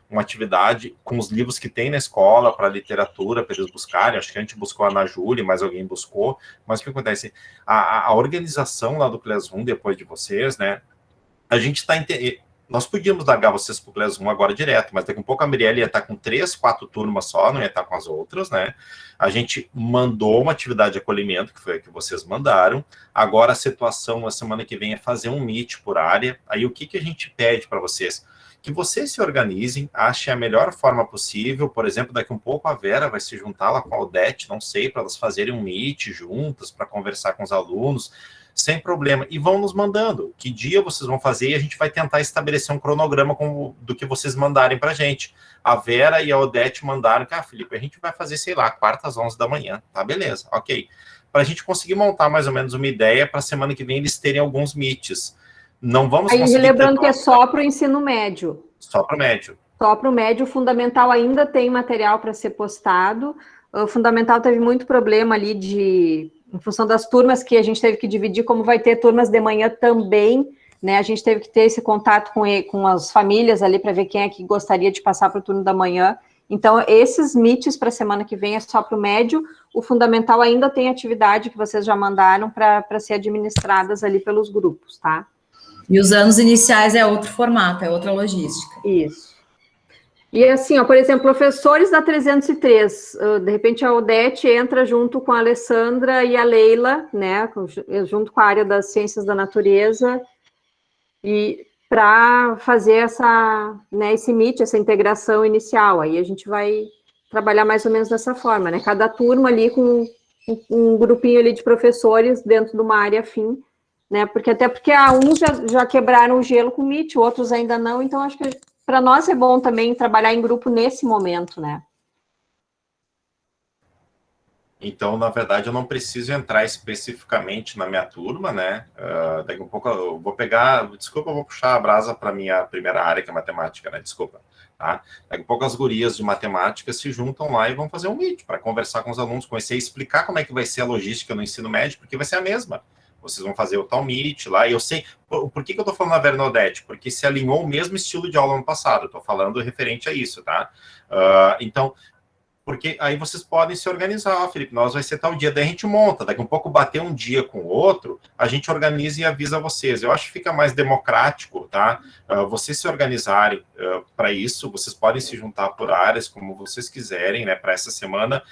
uma atividade com os livros que tem na escola, para literatura, para eles buscarem. Acho que a gente buscou a Ana Júlia, mas alguém buscou. Mas o que acontece? A organização lá do Classroom, depois de vocês, né? A gente está... Nós podíamos largar vocês para o Classroom agora direto, mas daqui a pouco a Mirelle ia estar com 3, 4 turmas só, não ia estar com as outras, né? A gente mandou uma atividade de acolhimento, que foi a que vocês mandaram. Agora a situação, a semana que vem, é fazer um meet por área. Aí o que a gente pede para vocês? Que vocês se organizem, achem a melhor forma possível. Por exemplo, daqui um pouco a Vera vai se juntar lá com a Odete, não sei, para elas fazerem um meet juntas, para conversar com os alunos, sem problema, e vão nos mandando que dia vocês vão fazer, e a gente vai tentar estabelecer um cronograma do que vocês mandarem para a gente. A Vera e a Odete mandaram que, Felipe, a gente vai fazer, sei lá, quarta às 11 da manhã, tá, beleza, ok. Para a gente conseguir montar mais ou menos uma ideia para a semana que vem eles terem alguns meets. Não vamos conseguir... Aí, lembrando que é só para o ensino médio. Só para o médio. Só para o médio, o fundamental ainda tem material para ser postado. O fundamental teve muito problema ali em função das turmas que a gente teve que dividir, como vai ter turmas de manhã também, né? A gente teve que ter esse contato com as famílias ali para ver quem é que gostaria de passar para o turno da manhã. Então, esses meets para a semana que vem é só para o médio. O fundamental ainda tem atividade que vocês já mandaram para ser administradas ali pelos grupos, tá? E os anos iniciais é outro formato, é outra logística. Isso. E assim, ó, por exemplo, professores da 303, de repente a Odete entra junto com a Alessandra e a Leila, né, junto com a área das ciências da natureza, e para fazer esse meet, essa integração inicial. Aí a gente vai trabalhar mais ou menos dessa forma, né? Cada turma ali com um grupinho ali de professores dentro de uma área afim, né? Porque uns já quebraram o gelo com o Meet, outros ainda não, então acho que para nós é bom também trabalhar em grupo nesse momento, né? Então, na verdade, eu não preciso entrar especificamente na minha turma, né? Daqui a um pouco eu vou desculpa, eu vou puxar a brasa para minha primeira área, que é matemática, né? Desculpa. Tá? Daqui a pouco as gurias de matemática se juntam lá e vão fazer um meet para conversar com os alunos, conhecer e explicar como é que vai ser a logística no ensino médio, porque vai ser a mesma. Vocês vão fazer o tal meet lá, e eu sei... Por que eu estou falando a Bernadette? Porque se alinhou o mesmo estilo de aula ano passado, eu estou falando referente a isso, tá? Então... Porque aí vocês podem se organizar, Felipe, nós vai ser tal dia, daí a gente monta, daqui a um pouco bater um dia com o outro, a gente organiza e avisa vocês. Eu acho que fica mais democrático, tá? Vocês se organizarem para isso, vocês podem se juntar por áreas, como vocês quiserem, né, para essa semana.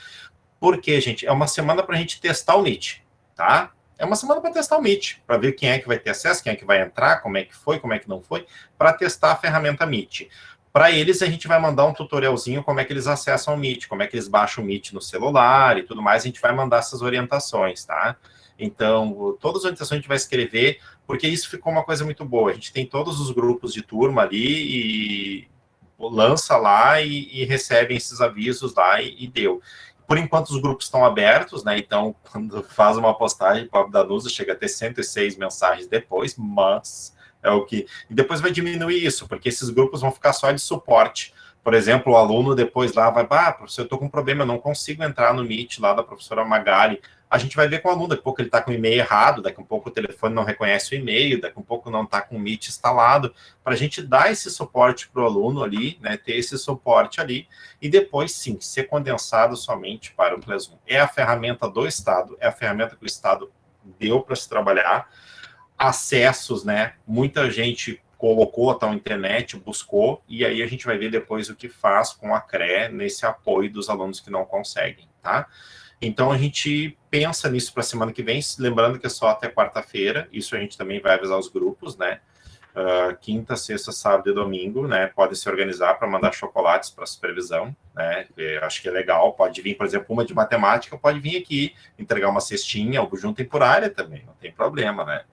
Porque, gente, é uma semana para a gente testar o Meet, tá? É uma semana para testar o Meet, para ver quem é que vai ter acesso, quem é que vai entrar, como é que foi, como é que não foi, para testar a ferramenta Meet. Para eles, a gente vai mandar um tutorialzinho como é que eles acessam o Meet, como é que eles baixam o Meet no celular e tudo mais, a gente vai mandar essas orientações, tá? Então, todas as orientações a gente vai escrever, porque isso ficou uma coisa muito boa. A gente tem todos os grupos de turma ali e lança lá e recebem esses avisos lá e deu. Por enquanto, os grupos estão abertos, né? Então, quando faz uma postagem, o pobre da Nusa chega a ter 106 mensagens depois, mas... é o que... E depois vai diminuir isso, porque esses grupos vão ficar só de suporte. Por exemplo, o aluno depois lá vai, professor, eu estou com um problema, eu não consigo entrar no Meet lá da professora Magali. A gente vai ver com o aluno, daqui a pouco ele está com o e-mail errado, daqui a pouco o telefone não reconhece o e-mail, daqui a pouco não está com o Meet instalado, para a gente dar esse suporte para o aluno ali, né, ter esse suporte ali, e depois, sim, ser condensado somente para o Classroom. É a ferramenta do Estado, é a ferramenta que o Estado deu para se trabalhar. Acessos, né? Muita gente colocou a tal internet, buscou, e aí a gente vai ver depois o que faz com a CRE nesse apoio dos alunos que não conseguem, tá? Então a gente pensa nisso para a semana que vem, lembrando que é só até quarta-feira, isso a gente também vai avisar os grupos, né? Quinta, sexta, sábado e domingo, né? Podem se organizar para mandar chocolates para supervisão, né? Acho que é legal, pode vir, por exemplo, uma de matemática, pode vir aqui entregar uma cestinha, ou juntem por área também, não tem problema, né?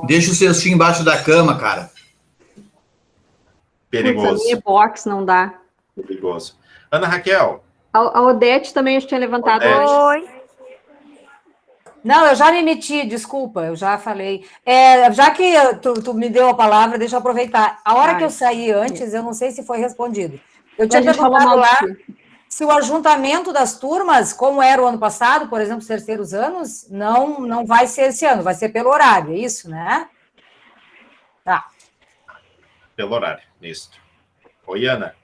Deixa o cestinho embaixo da cama, cara. Perigoso. Putz, a minha box não dá. Perigoso. Ana Raquel. A Odete também tinha levantado. Odete. Oi. Não, eu já me meti, desculpa, eu já falei. Já que tu me deu a palavra, deixa eu aproveitar. A hora que eu saí antes, eu não sei se foi respondido. Eu tinha perguntado lá se o ajuntamento das turmas, como era o ano passado, por exemplo, os terceiros anos, não vai ser esse ano, vai ser pelo horário, é isso, né? Tá. Pelo horário, isso. Oi, Ana.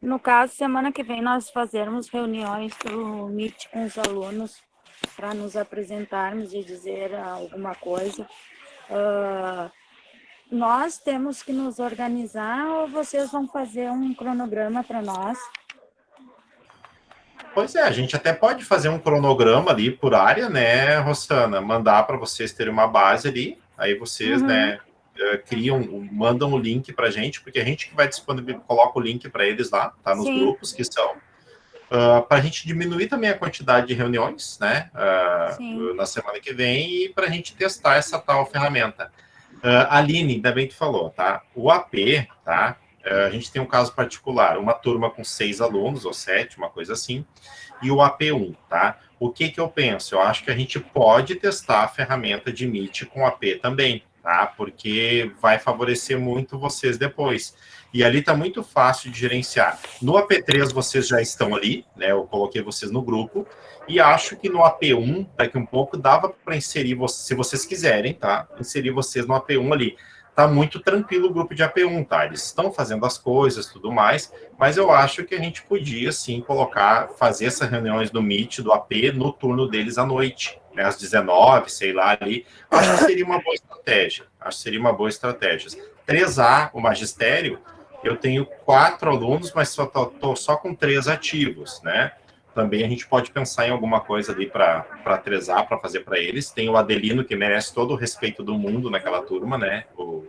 No caso, semana que vem nós fazermos reuniões pelo Meet com os alunos para nos apresentarmos e dizer alguma coisa. Nós temos que nos organizar ou vocês vão fazer um cronograma para nós? Pois é, a gente até pode fazer um cronograma ali por área, né, Rosana? Mandar para vocês terem uma base ali, aí vocês, né, mandam o link para a gente, porque a gente que vai disponibilizar, coloca o link para eles lá, tá, nos grupos que são, para a gente diminuir também a quantidade de reuniões, né, na semana que vem, e para a gente testar essa tal ferramenta. Aline, ainda bem que tu falou, tá? O AP, tá? A gente tem um caso particular, uma turma com 6 alunos, ou 7, uma coisa assim, e o AP1, tá? O que eu penso? Eu acho que a gente pode testar a ferramenta de Meet com o AP também, tá? Porque vai favorecer muito vocês depois. E ali tá muito fácil de gerenciar. No AP3 vocês já estão ali, né? Eu coloquei vocês no grupo, e acho que no AP1, daqui um pouco, dava para inserir, se vocês quiserem, tá? Inserir vocês no AP1 ali. Tá muito tranquilo o grupo de AP1, tá? Eles estão fazendo as coisas, tudo mais, mas eu acho que a gente podia, sim, fazer essas reuniões do Meet, do AP, no turno deles à noite, né? Às 19, sei lá, ali. Acho que seria uma boa estratégia. 3A, o magistério, eu tenho 4 alunos, mas estou só com 3 ativos, né? também a gente pode pensar em alguma coisa ali para trezar, para fazer para eles. Tem o Adelino, que merece todo o respeito do mundo naquela turma, né? O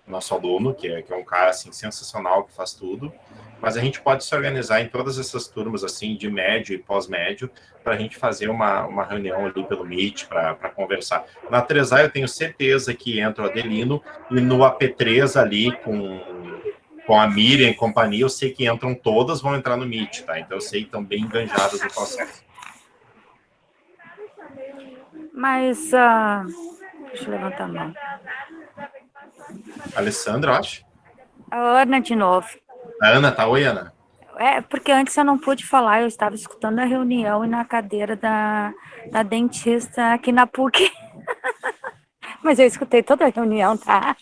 nosso aluno, que é um cara, assim, sensacional, que faz tudo. Mas a gente pode se organizar em todas essas turmas, assim, de médio e pós-médio, para a gente fazer uma reunião ali pelo Meet, para conversar. Na 3A eu tenho certeza que entra o Adelino, e no AP3 ali, com a Miriam e companhia, eu sei que entram todas, vão entrar no Meet, tá? Então eu sei que estão bem enganjadas no processo. Mas, deixa eu levantar a mão. Alessandra, eu acho. A Ana de novo. A Ana, tá? Oi, Ana. Porque antes eu não pude falar, eu estava escutando a reunião e na cadeira da dentista aqui na PUC. Mas eu escutei toda a reunião, tá?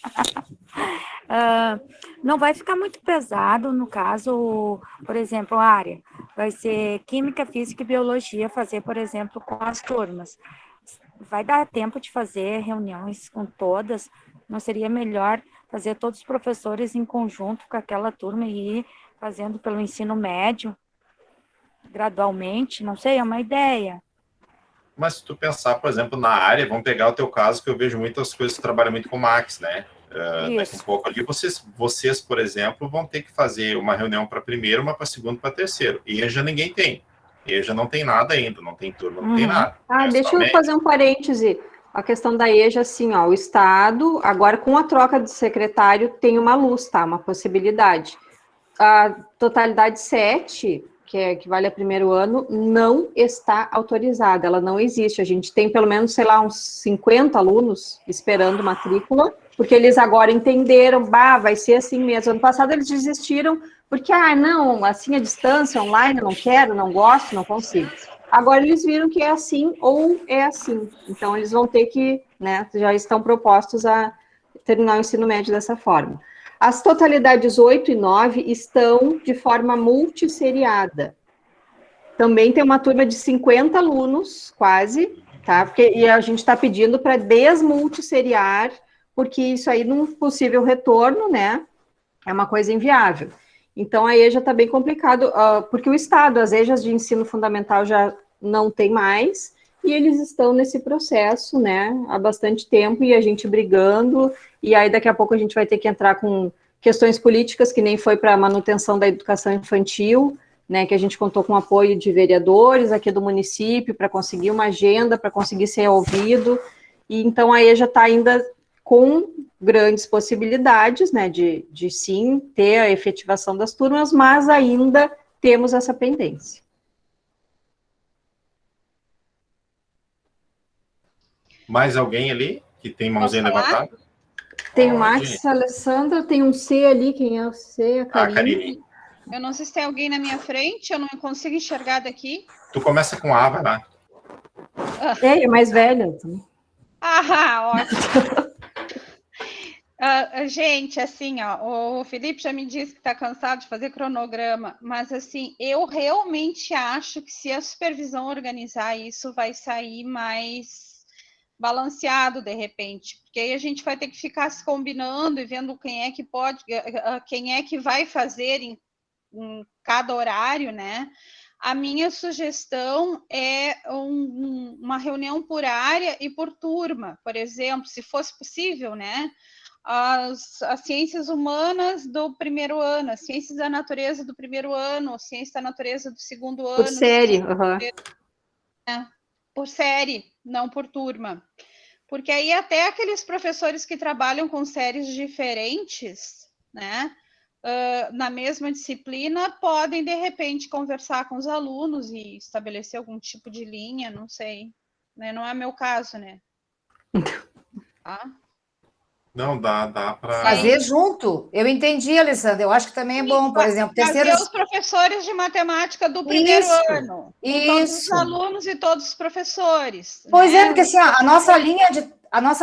Não vai ficar muito pesado, no caso, por exemplo, a área. Vai ser Química, Física e Biologia, fazer, por exemplo, com as turmas. Vai dar tempo de fazer reuniões com todas? Não seria melhor fazer todos os professores em conjunto com aquela turma e ir fazendo pelo ensino médio, gradualmente? Não sei, é uma ideia. Mas se tu pensar, por exemplo, na área, vamos pegar o teu caso, que eu vejo muitas coisas que trabalham muito com Max, né? Daqui um pouco ali, vocês, por exemplo, vão ter que fazer uma reunião para primeiro, uma para segundo, para terceiro. E já ninguém tem. EJA não tem nada ainda, não tem turma, não tem nada. Deixa eu fazer um parêntese. A questão da EJA, assim, ó, o Estado, agora com a troca de secretário, tem uma luz, tá? Uma possibilidade. A totalidade 7, que equivale a primeiro ano, não está autorizada, ela não existe. A gente tem pelo menos, sei lá, uns 50 alunos esperando matrícula, porque eles agora entenderam, vai ser assim mesmo. Ano passado eles desistiram, porque, não, assim a distância, online, eu não quero, não gosto, não consigo. Agora eles viram que é assim ou é assim. Então eles vão ter que, né, já estão propostos a terminar o ensino médio dessa forma. As totalidades 8 e 9 estão de forma multisseriada. Também tem uma turma de 50 alunos, quase, tá? E a gente está pedindo para desmultisseriar, porque isso aí, num possível retorno, né, é uma coisa inviável. Então, a EJA está bem complicado, porque o Estado, as EJAs de ensino fundamental já não tem mais, e eles estão nesse processo, né, há bastante tempo, e a gente brigando, e aí daqui a pouco a gente vai ter que entrar com questões políticas, que nem foi para a manutenção da educação infantil, né, que a gente contou com o apoio de vereadores aqui do município, para conseguir uma agenda, para conseguir ser ouvido, e então a EJA está ainda com grandes possibilidades, né, de sim ter a efetivação das turmas, mas ainda temos essa pendência. Mais alguém ali que tem mãozinha levantada? Tem o Max, a Alessandra, tem um C ali, quem é o C? A Karine. Eu não sei se tem alguém na minha frente, eu não consigo enxergar daqui. Tu começa com A, vai lá. É mais velha. Ótimo. Gente, assim, ó, o Felipe já me disse que está cansado de fazer cronograma, mas assim, eu realmente acho que se a supervisão organizar isso, vai sair mais balanceado de repente, porque aí a gente vai ter que ficar se combinando e vendo quem é que pode, quem é que vai fazer em cada horário, né? A minha sugestão é uma reunião por área e por turma, por exemplo, se fosse possível, né? As ciências humanas do primeiro ano, as ciências da natureza do primeiro ano, ciências da natureza do segundo ano. Por série, por série, não por turma. Porque aí até aqueles professores que trabalham com séries diferentes, né, na mesma disciplina, podem, de repente, conversar com os alunos e estabelecer algum tipo de linha, não sei. Né? Não é meu caso, né? Tá? Não, dá para... Fazer junto. Eu entendi, Alessandra. Eu acho que também é bom, por exemplo. Fazer os professores de matemática do primeiro ano. Todos os alunos e todos os professores. Pois né? Porque assim, a nossa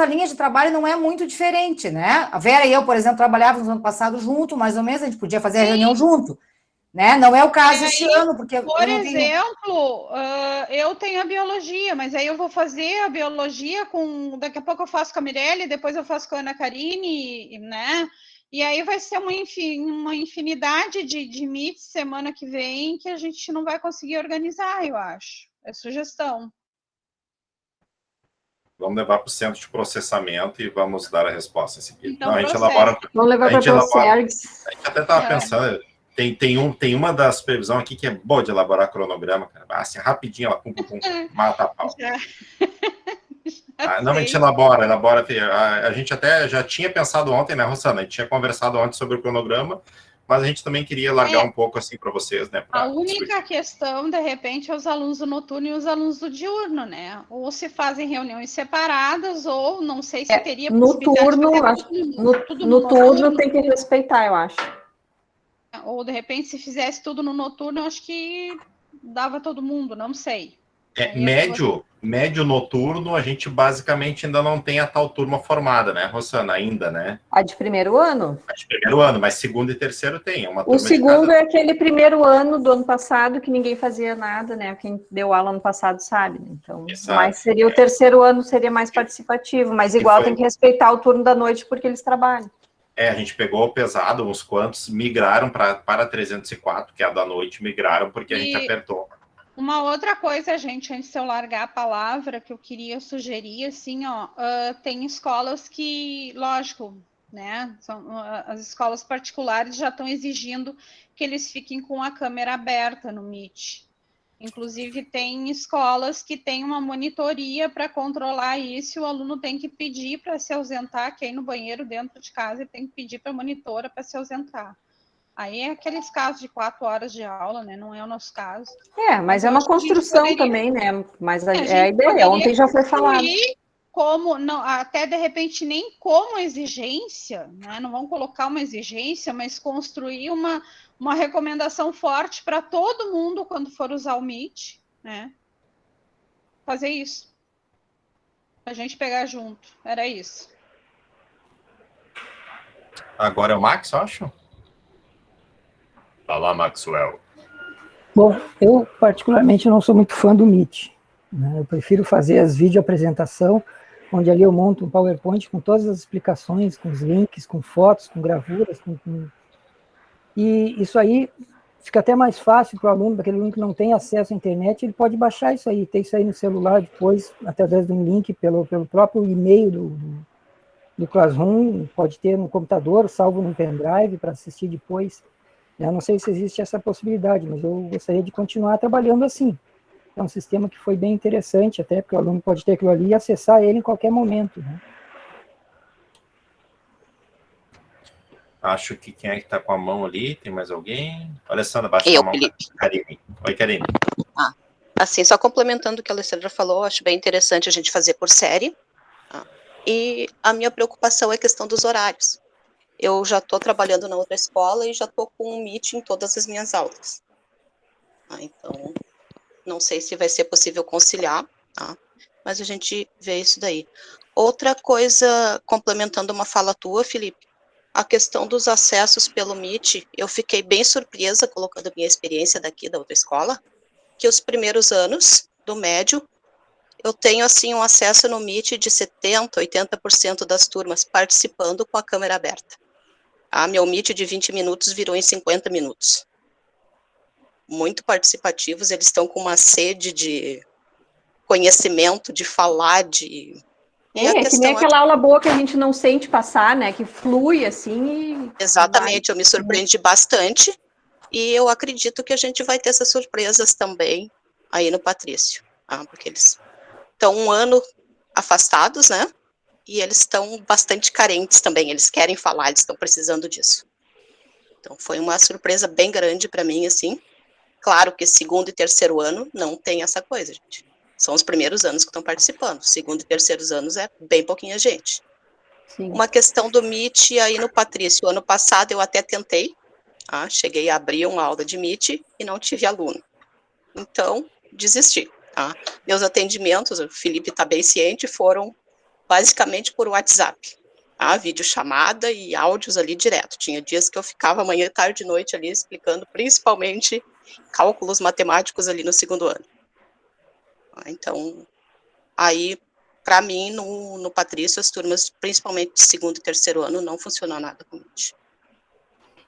linha de trabalho não é muito diferente, né? A Vera e eu, por exemplo, trabalhávamos no ano passado junto, mais ou menos, a gente podia fazer a reunião junto. Né? Não é o caso esse ano, porque... Por exemplo, eu tenho a biologia, mas aí eu vou fazer a biologia com... Daqui a pouco eu faço com a Mirelle, depois eu faço com a Ana Karine, né? E aí vai ser uma infinidade de meets semana que vem que a gente não vai conseguir organizar, eu acho. É sugestão. Vamos levar para o centro de processamento e vamos dar a resposta em seguida. Então, não, a gente elabora. Vamos levar para a gente até estava pensando, tem uma das previsões aqui que é boa de elaborar cronograma, cara. Assim, rapidinho, ela mata a pau. Não, a gente elabora. A gente até já tinha pensado ontem, né, Rosana? A gente tinha conversado ontem sobre o cronograma, mas a gente também queria largar um pouco assim para vocês, né? A única questão, de repente, é os alunos do noturno e os alunos do diurno, né? Ou se fazem reuniões separadas, ou não sei se teria possibilidade de fazer no turno tem que respeitar, eu acho. Ou, de repente, se fizesse tudo no noturno, eu acho que dava todo mundo, não sei. Médio noturno, a gente basicamente ainda não tem a tal turma formada, né, Rosana? Ainda, né? A de primeiro ano? A de primeiro ano, mas segundo e terceiro tem. O segundo é aquele primeiro ano do ano passado que ninguém fazia nada, né? Quem deu aula ano passado sabe, né? Então, mas seria o terceiro ano, seria mais participativo, mas igual tem que respeitar o turno da noite porque eles trabalham. A gente pegou pesado, uns quantos migraram para 304, que é a da noite, migraram porque a gente apertou. Uma outra coisa, gente, antes de eu largar a palavra, que eu queria sugerir, assim, tem escolas que, lógico, né, as escolas particulares já estão exigindo que eles fiquem com a câmera aberta no Meet. Inclusive, tem escolas que têm uma monitoria para controlar isso, e o aluno tem que pedir para se ausentar, que aí no banheiro dentro de casa ele tem que pedir para a monitora para se ausentar. Aí é aqueles casos de 4 horas de aula, né? Não é o nosso caso. Mas é uma construção também, né? Mas é a ideia, ontem já foi falado. Como, não, até de repente nem como exigência, né? Não vamos colocar uma exigência, mas construir uma recomendação forte para todo mundo quando for usar o Meet, né? Fazer isso. A gente pegar junto. Era isso. Agora é o Max, acho? Fala, Maxwell. Bom, eu particularmente não sou muito fã do Meet, né? Eu prefiro fazer as videoapresentação, onde ali eu monto um PowerPoint com todas as explicações, com os links, com fotos, com gravuras, e isso aí fica até mais fácil para o aluno, aquele aluno que não tem acesso à internet, ele pode baixar isso aí, ter isso aí no celular depois, através de um link pelo próprio e-mail do Classroom, pode ter no computador, salvo no pendrive para assistir depois. Eu não sei se existe essa possibilidade, mas eu gostaria de continuar trabalhando assim. É um sistema que foi bem interessante, até porque o aluno pode ter aquilo ali e acessar ele em qualquer momento, né? Acho que quem é que está com a mão ali? Tem mais alguém? Alessandra, baixa a mão. Karine. Oi, Karine. Assim, só complementando o que a Alessandra falou, acho bem interessante a gente fazer por série. E a minha preocupação é a questão dos horários. Eu já estou trabalhando na outra escola e já estou com um Meet em todas as minhas aulas. Então, não sei se vai ser possível conciliar, mas a gente vê isso daí. Outra coisa, complementando uma fala tua, Felipe, a questão dos acessos pelo Meet, eu fiquei bem surpresa, colocando a minha experiência daqui da outra escola, que os primeiros anos do médio, eu tenho, assim, um acesso no Meet de 70%, 80% das turmas participando com a câmera aberta. Meu Meet de 20 minutos virou em 50 minutos. Muito participativos, eles estão com uma sede de conhecimento, de falar, de... que nem aquela aula boa que a gente não sente passar, né? Que flui, assim, Exatamente, eu me surpreendi bastante, e eu acredito que a gente vai ter essas surpresas também aí no Patrício, porque eles estão um ano afastados, né? E eles estão bastante carentes também, eles querem falar, eles estão precisando disso. Então, foi uma surpresa bem grande para mim, assim. Claro que segundo e terceiro ano não tem essa coisa, gente. São os primeiros anos que estão participando. Segundo e terceiros anos é bem pouquinha gente. Sim. Uma questão do Meet aí no Patrício. Ano passado eu até tentei, cheguei a abrir uma aula de Meet e não tive aluno. Então, desisti. Meus atendimentos, o Felipe está bem ciente, foram basicamente por WhatsApp, videochamada e áudios ali direto. Tinha dias que eu ficava manhã, tarde e noite ali explicando principalmente cálculos matemáticos ali no segundo ano. Então, aí, para mim, no Patrício, as turmas, principalmente de segundo e terceiro ano, não funcionou nada com Meet.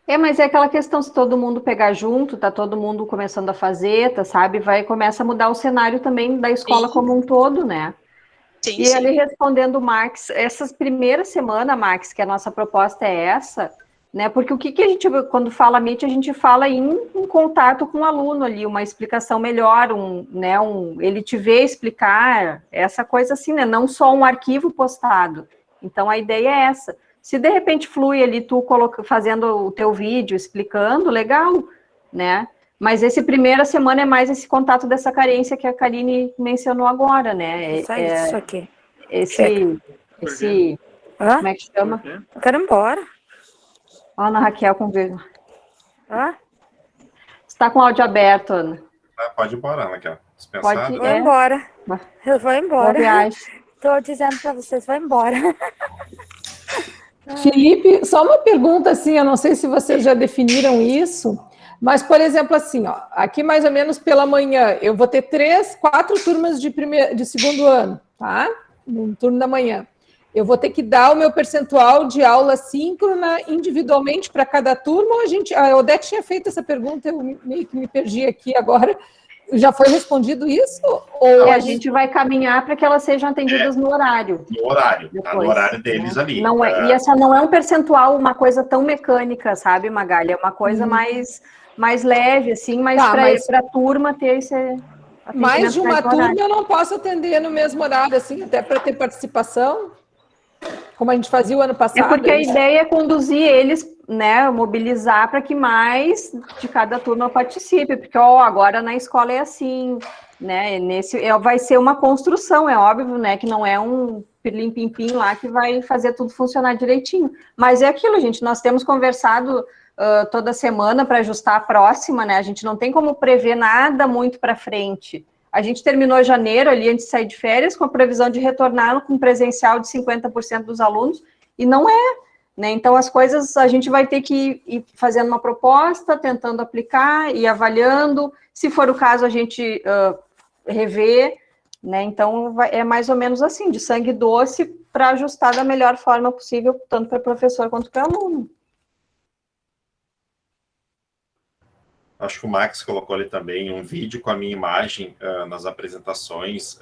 Mas é aquela questão, se todo mundo pegar junto, tá todo mundo começando a fazer, tá, sabe? Começa a mudar o cenário também da escola como um todo, né? Sim, e ali respondendo o Max, essas primeiras semanas, Max, que a nossa proposta é essa, né? Porque o que a gente, quando fala Meet, a gente fala em contato com o aluno ali, uma explicação melhor, ele te vê explicar, essa coisa assim, né? Não só um arquivo postado. Então, a ideia é essa. Se de repente flui ali, tu fazendo o teu vídeo, explicando, legal, né? Mas essa primeira semana é mais esse contato dessa carência que a Karine mencionou agora, né? Isso aqui. Como é que chama? Eu quero ir embora. Ana Raquel, convido. Você está com o áudio aberto, Ana. Pode ir embora, Raquel. Pode ir. Vou embora. Eu vou embora. Boa viagem. Estou dizendo para vocês, vou embora. Felipe, só uma pergunta assim, eu não sei se vocês já definiram isso, mas, por exemplo, assim, ó, aqui mais ou menos pela manhã, eu vou ter 4 turmas de segundo ano, tá? No turno da manhã. Eu vou ter que dar o meu percentual de aula síncrona individualmente para cada turma, ou a Odete tinha feito essa pergunta, eu meio que me perdi aqui agora. Já foi respondido isso? Ou a gente vai caminhar para que elas sejam atendidas no horário? No horário, depois, no horário deles ali. Não e essa não é um percentual, uma coisa tão mecânica, sabe, Magali? É uma coisa mais leve, assim, para a turma ter esse... Mais de uma turma eu não posso atender no mesmo horário, assim, até para ter participação, como a gente fazia o ano passado. Porque a ideia é conduzir eles, né, mobilizar para que mais de cada turma participe, porque agora na escola é assim, né, vai ser uma construção, é óbvio, né, que não é um pirlim-pim-pim lá que vai fazer tudo funcionar direitinho, mas é aquilo, gente, nós temos conversado toda semana para ajustar a próxima, né, a gente não tem como prever nada muito para frente. A gente terminou janeiro, ali, antes de sair de férias, com a previsão de retornar com presencial de 50% dos alunos, e não é, né? Então, as coisas, a gente vai ter que ir fazendo uma proposta, tentando aplicar, e avaliando, se for o caso, a gente rever, né? Então, é mais ou menos assim, de sangue doce, para ajustar da melhor forma possível, tanto para o professor quanto para o aluno. Acho que o Max colocou ali também um vídeo com a minha imagem nas apresentações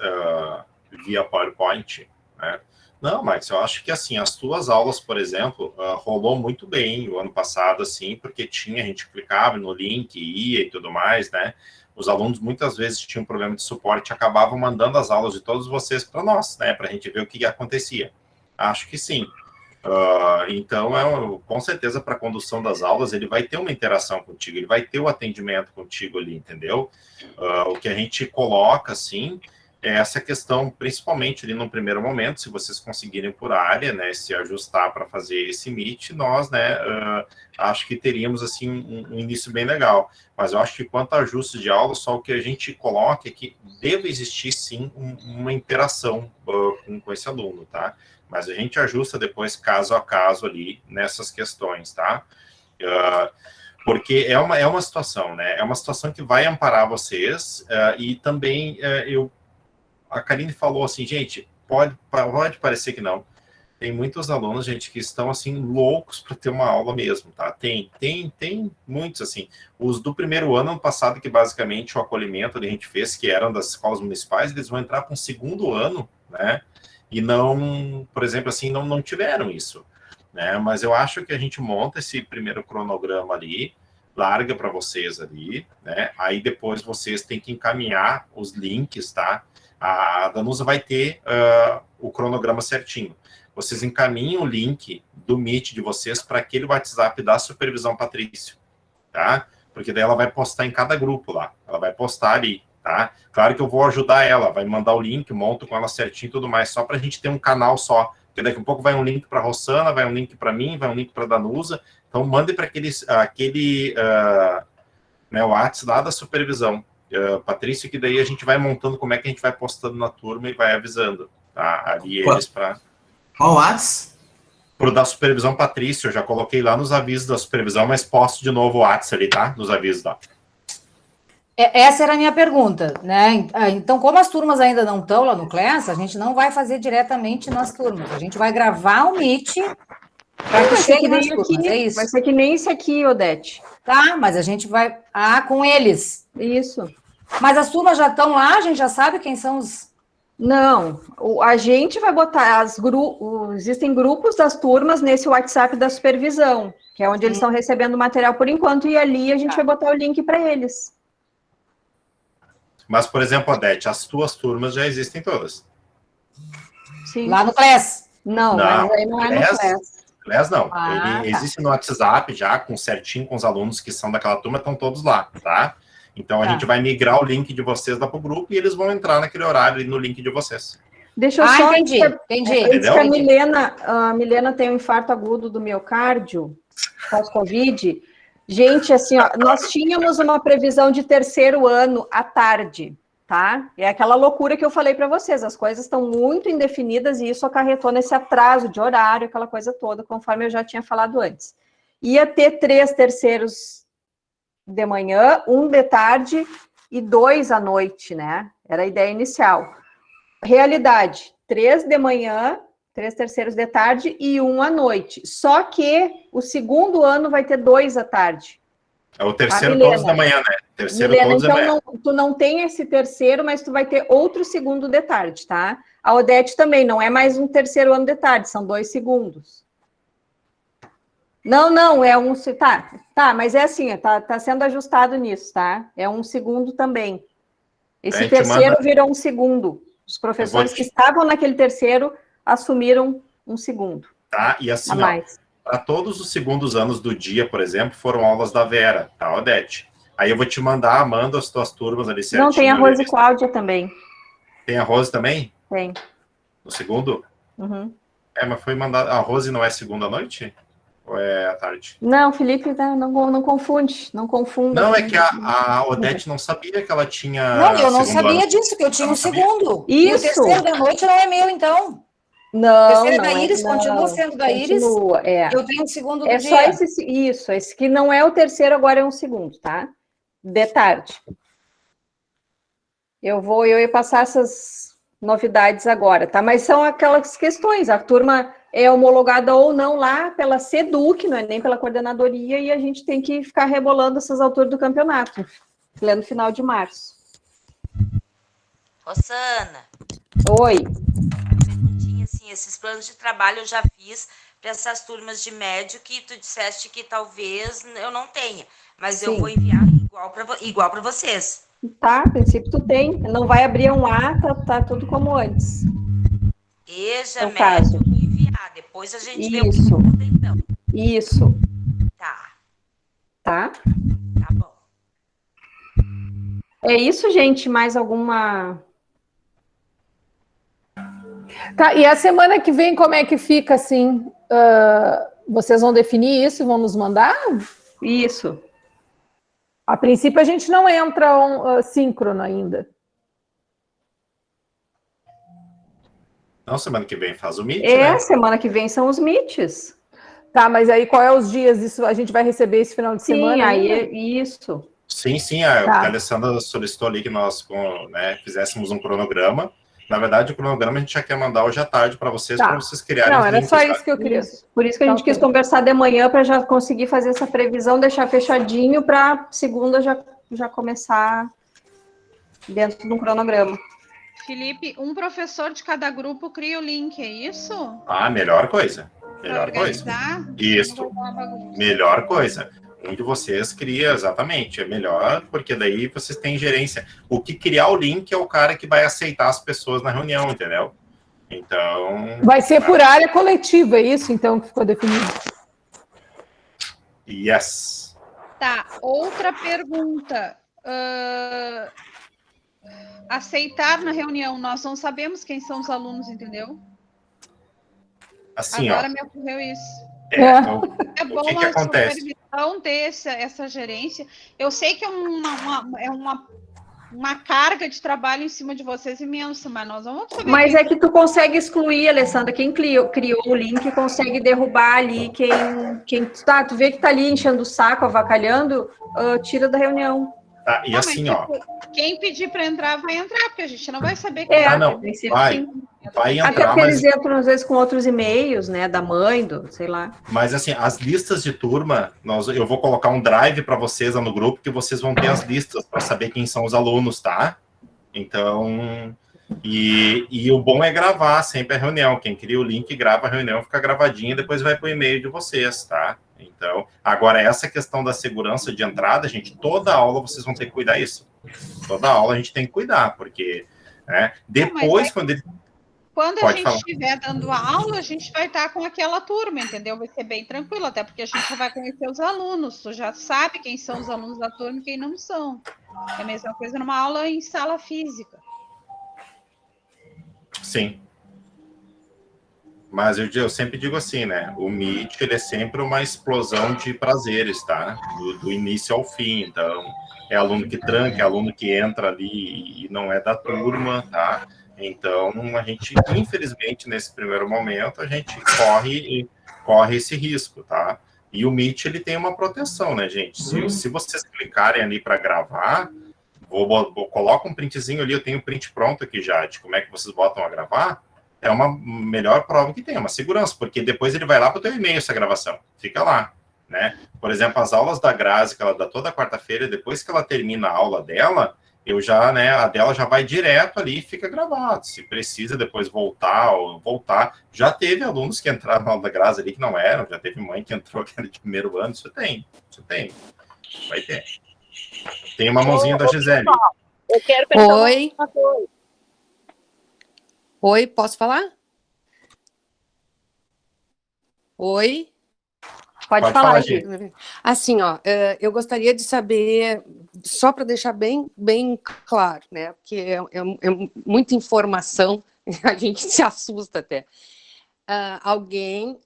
via PowerPoint, né? Não, Max, eu acho que, assim, as tuas aulas, por exemplo, rolou muito bem o ano passado, assim, porque a gente clicava no link, ia e tudo mais, né? Os alunos, muitas vezes, tinham problema de suporte, acabavam mandando as aulas de todos vocês para nós, né? Para a gente ver o que acontecia. Acho que sim. Então, com certeza, para a condução das aulas, ele vai ter uma interação contigo, ele vai ter o atendimento contigo ali, entendeu? O que a gente coloca, assim, é essa questão, principalmente ali no primeiro momento, se vocês conseguirem por área, né, se ajustar para fazer esse Meet, nós, né, acho que teríamos, assim, um início bem legal. Mas eu acho que quanto a ajustes de aula, só o que a gente coloca é que deve existir, sim, uma interação com esse aluno, tá? Mas a gente ajusta depois, caso a caso, ali, nessas questões, tá? Porque é uma situação, né? É uma situação que vai amparar vocês, e também a Karine falou assim, gente, pode parecer que não. Tem muitos alunos, gente, que estão, assim, loucos para ter uma aula mesmo, tá? Tem muitos, assim. Os do primeiro ano passado, que basicamente o acolhimento que a gente fez, que eram das escolas municipais, eles vão entrar para um segundo ano, né? E não, por exemplo, assim, não tiveram isso, né? Mas eu acho que a gente monta esse primeiro cronograma ali, larga para vocês ali, né? Aí depois vocês têm que encaminhar os links, tá? A Danusa vai ter o cronograma certinho. Vocês encaminham o link do Meet de vocês para aquele WhatsApp da Supervisão Patrício, tá? Porque daí ela vai postar em cada grupo lá, ela vai postar ali, tá? Claro que eu vou ajudar ela, vai mandar o link, monto com ela certinho e tudo mais, só para a gente ter um canal só, porque daqui a pouco vai um link para a Rossana, vai um link para mim, vai um link para a Danusa, então mande para aquele WhatsApp lá da supervisão, Patrício, que daí a gente vai montando como é que a gente vai postando na turma e vai avisando, tá? Ali eles para... Qual WhatsApp? Pro da supervisão Patrício, eu já coloquei lá nos avisos da supervisão, mas posto de novo o WhatsApp ali, tá? Nos avisos lá. Essa era a minha pergunta, né? Então, como as turmas ainda não estão lá no Class, a gente não vai fazer diretamente nas turmas. A gente vai gravar o Meet Para que chegue nas turmas, aqui, é isso. Vai ser que nem esse aqui, Odete. Tá, mas a gente vai... com eles. Isso. Mas as turmas já estão lá, a gente já sabe quem são os... Não, a gente vai botar existem grupos das turmas nesse WhatsApp da supervisão, que é onde eles estão recebendo material por enquanto, e ali a gente vai botar o link para eles. Mas, por exemplo, Odete, as tuas turmas já existem todas. Sim. Lá no CLES? Não, mas aí não é no CLES. CLES não. Tá. Existe no WhatsApp já, certinho com os alunos que são daquela turma, estão todos lá, tá? Então, a gente vai migrar o link de vocês lá para o grupo e eles vão entrar naquele horário no link de vocês. Deixa eu só... Entendi. A Milena tem um infarto agudo do miocárdio, pós-Covid. Gente, assim, ó, nós tínhamos uma previsão de terceiro ano à tarde, tá? É aquela loucura que eu falei para vocês, as coisas estão muito indefinidas e isso acarretou nesse atraso de horário, aquela coisa toda, conforme eu já tinha falado antes. Ia ter 3 terceiros de manhã, 1 de tarde e 2 à noite, né? Era a ideia inicial. Realidade, 3 de manhã, 3 terceiros de tarde e 1 à noite. Só que o segundo ano vai ter 2 à tarde. É o terceiro todos da manhã, né? Terceiro Milena, todos da manhã. Então, tu não tem esse terceiro, mas tu vai ter outro segundo de tarde, tá? A Odete também, não é mais um terceiro ano de tarde, são 2 segundos. Não, é um... Tá, mas é assim, tá sendo ajustado nisso, tá? É 1 segundo também. Esse terceiro virou 1 segundo. Os professores que estavam naquele terceiro assumiram 1 segundo. Tá, e assim, para todos os segundos anos do dia, por exemplo, foram aulas da Vera, tá, Odete? Aí eu vou te mandar, manda as tuas turmas ali certinho. Não, tem a Rose e Cláudia também. Tem a Rose também? Tem. No segundo? Uhum. Mas foi mandado... A Rose não é segunda noite? Ou é à tarde? Não, Felipe, não confunde, não confunda. Não, é que a Odete não sabia que ela tinha... Não, eu não sabia disso, que eu tinha um segundo. Isso. E o terceiro da noite não é meu, então. Não, o terceiro da Iris continua sendo da Iris. Eu tenho um segundo do dia. Só esse que não é o terceiro, agora é 1 segundo, tá? De tarde. Eu ia passar essas novidades agora, tá? Mas são aquelas questões, a turma é homologada ou não lá pela SEDUC, não é nem pela coordenadoria, e a gente tem que ficar rebolando essas alturas do campeonato, no final de março. Rosana. Oi. Perguntinha assim, esses planos de trabalho eu já fiz para essas turmas de médio que tu disseste que talvez eu não tenha, mas Sim. Eu vou enviar igual para vocês. Tá, a princípio tu tem, não vai abrir um A, tá tudo como antes. Veja, médio, eu vou enviar, depois a gente vê o que muda, então. Isso. Tá. Tá? Tá bom. É isso, gente, mais alguma... Tá, e a semana que vem, como é que fica, assim? Vocês vão definir isso e vão nos mandar? Isso. A princípio, a gente não entra síncrono ainda. Não, semana que vem faz o Meet, né? Semana que vem são os Meets. Tá, mas aí qual é os dias? Isso a gente vai receber esse final de semana? Isso. Sim, a Alessandra solicitou ali que nós fizéssemos um cronograma. Na verdade, o cronograma a gente já quer mandar hoje à tarde para vocês criarem. Não, era só isso que eu queria. Por isso que a gente quis conversar de manhã, para já conseguir fazer essa previsão, deixar fechadinho, para segunda já começar dentro de um cronograma. Felipe, um professor de cada grupo cria o link, é isso? Melhor coisa. Melhor coisa. Isso. Melhor coisa. Um de vocês cria, exatamente, é melhor, porque daí vocês têm gerência. O que criar o link é o cara que vai aceitar as pessoas na reunião, entendeu? Então... Vai ser por área coletiva, é isso, então, que ficou definido? Yes. Tá, outra pergunta. Aceitar na reunião, nós não sabemos quem são os alunos, entendeu? Assim, agora me ocorreu isso. É bom o que acontece? Supervisão ter essa gerência. Eu sei que é uma carga de trabalho em cima de vocês imensa, mas nós vamos saber. Mas é que tu consegue excluir, Alessandra, quem criou o link consegue derrubar ali quem tu vê que tá ali enchendo o saco, avacalhando, tira da reunião. Tá, e assim, ó. Quem pedir para entrar, vai entrar, porque a gente não vai saber quem não, vai entrar, até porque mas... eles entram, às vezes, com outros e-mails, né, da mãe, sei lá. Mas, assim, as listas de turma, eu vou colocar um drive para vocês lá no grupo, que vocês vão ter as listas para saber quem são os alunos, tá? Então, e o bom é gravar sempre a reunião. Quem cria o link, grava a reunião, fica gravadinha, depois vai para o e-mail de vocês, tá? Então, agora, essa questão da segurança de entrada, gente, toda aula vocês vão ter que cuidar isso. Toda aula a gente tem que cuidar, porque, né, depois, quando a gente estiver dando aula, a gente vai estar com aquela turma, entendeu? Vai ser bem tranquilo, até porque a gente já vai conhecer os alunos. Tu já sabe quem são os alunos da turma e quem não são. É a mesma coisa numa aula em sala física. Sim. Mas eu sempre digo assim, né? O Meet, ele é sempre uma explosão de prazeres, tá? Do início ao fim. Então, é aluno que tranca, é aluno que entra ali e não é da turma, tá? Então, a gente, infelizmente, nesse primeiro momento, a gente corre esse risco, tá? E o Meet, ele tem uma proteção, né, gente? Se vocês clicarem ali para gravar, coloca um printzinho ali, eu tenho o print pronto aqui já, de como é que vocês botam a gravar, é uma melhor prova que tem, uma segurança, porque depois ele vai lá para o teu e-mail essa gravação, fica lá, né? Por exemplo, as aulas da Grazi, que ela dá toda quarta-feira, depois que ela termina a aula dela, a dela já vai direto ali e fica gravado. Se precisa depois voltar, já teve alunos que entraram na aula da Grazi ali que não eram, já teve mãe que entrou aquele de primeiro ano, isso tem, vai ter. Tem uma mãozinha da Gisele. Eu quero perguntar uma coisa. Oi, posso falar? Oi? Pode falar, Gi. Assim, ó, eu gostaria de saber, só para deixar bem claro, né? Porque é muita informação, a gente se assusta até. Alguém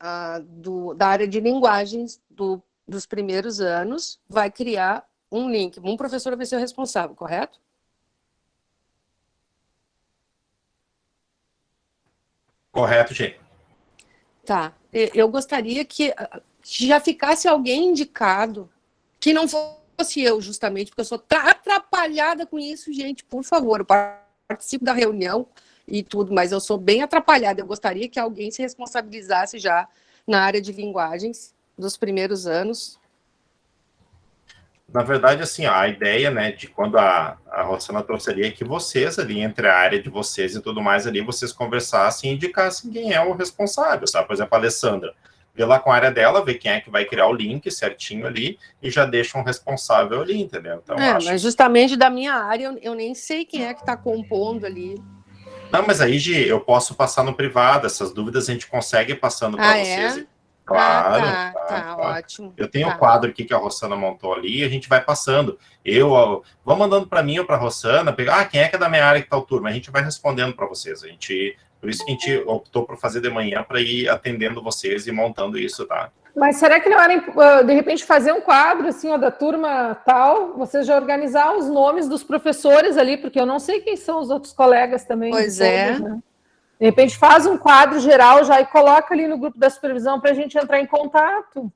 da área de linguagens dos primeiros anos vai criar um link. Um professor vai ser o responsável, correto? Correto, gente. Tá. Eu gostaria que já ficasse alguém indicado, que não fosse eu, justamente, porque eu sou atrapalhada com isso, gente. Por favor, eu participo da reunião e tudo, mas eu sou bem atrapalhada. Eu gostaria que alguém se responsabilizasse já na área de linguagens dos primeiros anos. Na verdade, assim, a ideia, né, de quando a Rosana trouxe ali, é que vocês ali, entre a área de vocês e tudo mais ali, vocês conversassem e indicassem quem é o responsável, sabe? Por exemplo, a Alessandra, vê lá com a área dela, vê quem é que vai criar o link certinho ali e já deixa um responsável ali, entendeu? Então, mas justamente da minha área, eu nem sei quem é que está compondo ali. Não, mas aí, Gi, eu posso passar no privado, essas dúvidas a gente consegue passando para vocês. É? Claro, tá, ótimo. Eu tenho um quadro aqui que a Rosana montou ali e a gente vai passando. Vão mandando para mim ou para a Rosana, pegar, quem é que é da minha área que tá o turma? A gente vai respondendo para vocês. Por isso que a gente optou por fazer de manhã para ir atendendo vocês e montando isso, tá? Mas será que não era, de repente, fazer um quadro, assim, ó, da turma tal, vocês já organizar os nomes dos professores ali, porque eu não sei quem são os outros colegas também. Pois é. Todos, né? De repente faz um quadro geral já e coloca ali no grupo da supervisão para a gente entrar em contato.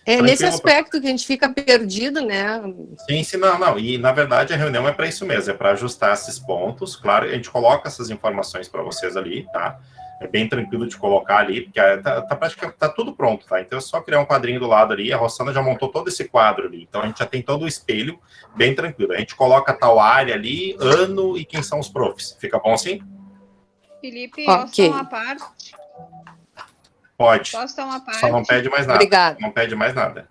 Nesse aspecto que a gente fica perdido, né? Sim, não. E, na verdade, a reunião é para isso mesmo, é para ajustar esses pontos. Claro, a gente coloca essas informações para vocês ali, tá? É bem tranquilo de colocar ali, porque praticamente tá tudo pronto, tá? Então é só criar um quadrinho do lado ali, a Rosana já montou todo esse quadro ali, então a gente já tem todo o espelho, bem tranquilo. A gente coloca tal área ali, ano e quem são os profs. Fica bom assim? Felipe, posso uma parte? Pode. Posso dar uma parte? Só não pede mais nada. Obrigada. Não pede mais nada.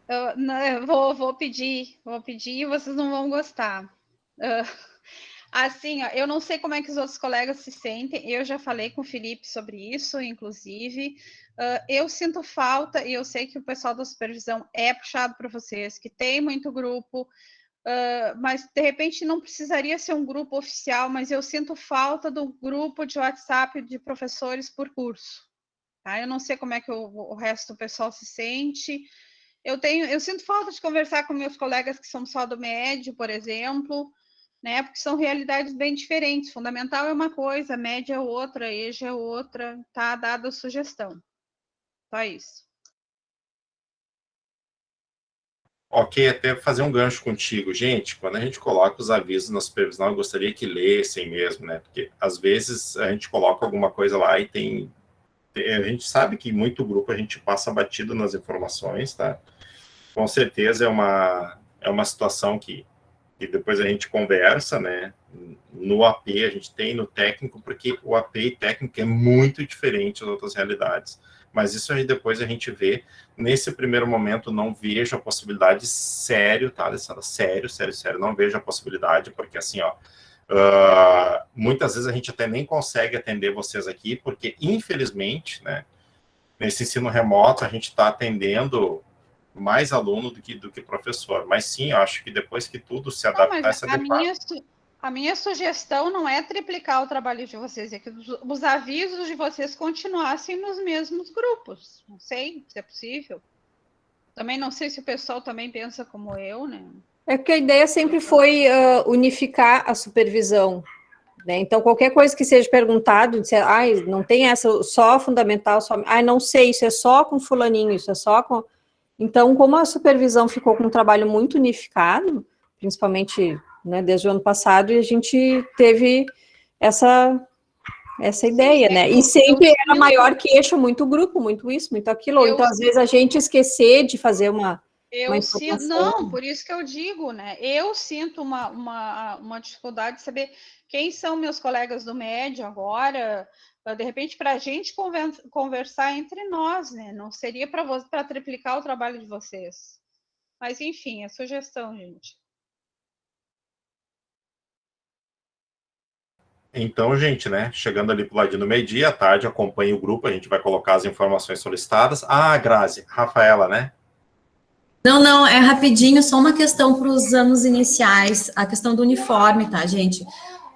Eu vou pedir e vocês não vão gostar. Assim, ó, eu não sei como é que os outros colegas se sentem, eu já falei com o Felipe sobre isso, inclusive. Eu sinto falta, e eu sei que o pessoal da supervisão é puxado para vocês, que tem muito grupo, mas de repente não precisaria ser um grupo oficial, mas eu sinto falta do grupo de WhatsApp de professores por curso. Tá? Eu não sei como é que o resto do pessoal se sente. Eu sinto falta de conversar com meus colegas que são só do médio, por exemplo, né? Porque são realidades bem diferentes. Fundamental é uma coisa, média é outra, EJA é outra, tá dada a sugestão. Só isso. Ok, até fazer um gancho contigo. Gente, quando a gente coloca os avisos na supervisão, eu gostaria que lessem mesmo, né? Porque, às vezes, a gente coloca alguma coisa lá e a gente sabe que muito grupo a gente passa batido nas informações, tá? Com certeza é uma situação que depois a gente conversa, né? No AP, a gente tem no técnico, porque o AP e técnico é muito diferente das outras realidades. Mas isso aí depois a gente vê. Nesse primeiro momento, não vejo a possibilidade sério, tá, Alessandra? Sério, não vejo a possibilidade, porque assim, ó, muitas vezes a gente até nem consegue atender vocês aqui, porque, infelizmente, né, nesse ensino remoto, a gente está atendendo mais aluno do que professor. Mas sim, eu acho que depois que tudo se adaptar, se adequar. A minha sugestão não é triplicar o trabalho de vocês, é que os avisos de vocês continuassem nos mesmos grupos. Não sei se é possível. Também não sei se o pessoal também pensa como eu, né? É que a ideia sempre foi unificar a supervisão, né? Então, qualquer coisa que seja perguntado, dizer, não tem essa só fundamental, só, não sei, isso é só com fulaninho, isso é só com... Então, como a supervisão ficou com um trabalho muito unificado, principalmente... né, desde o ano passado, e a gente teve essa ideia, né, e sempre era maior queixa, muito grupo, muito isso, muito aquilo, então às vezes a gente esquecer de fazer uma sinto, não, por isso que eu digo, né, eu sinto uma dificuldade de saber quem são meus colegas do médio agora, de repente para a gente conversar entre nós, né, não seria para triplicar o trabalho de vocês, mas enfim, é sugestão, gente. Então, gente, né, chegando ali pro ladinho do meio-dia, à tarde, acompanhe o grupo, a gente vai colocar as informações solicitadas. Grazi, Rafaela, né? Não, é rapidinho, só uma questão para os anos iniciais, a questão do uniforme, tá, gente?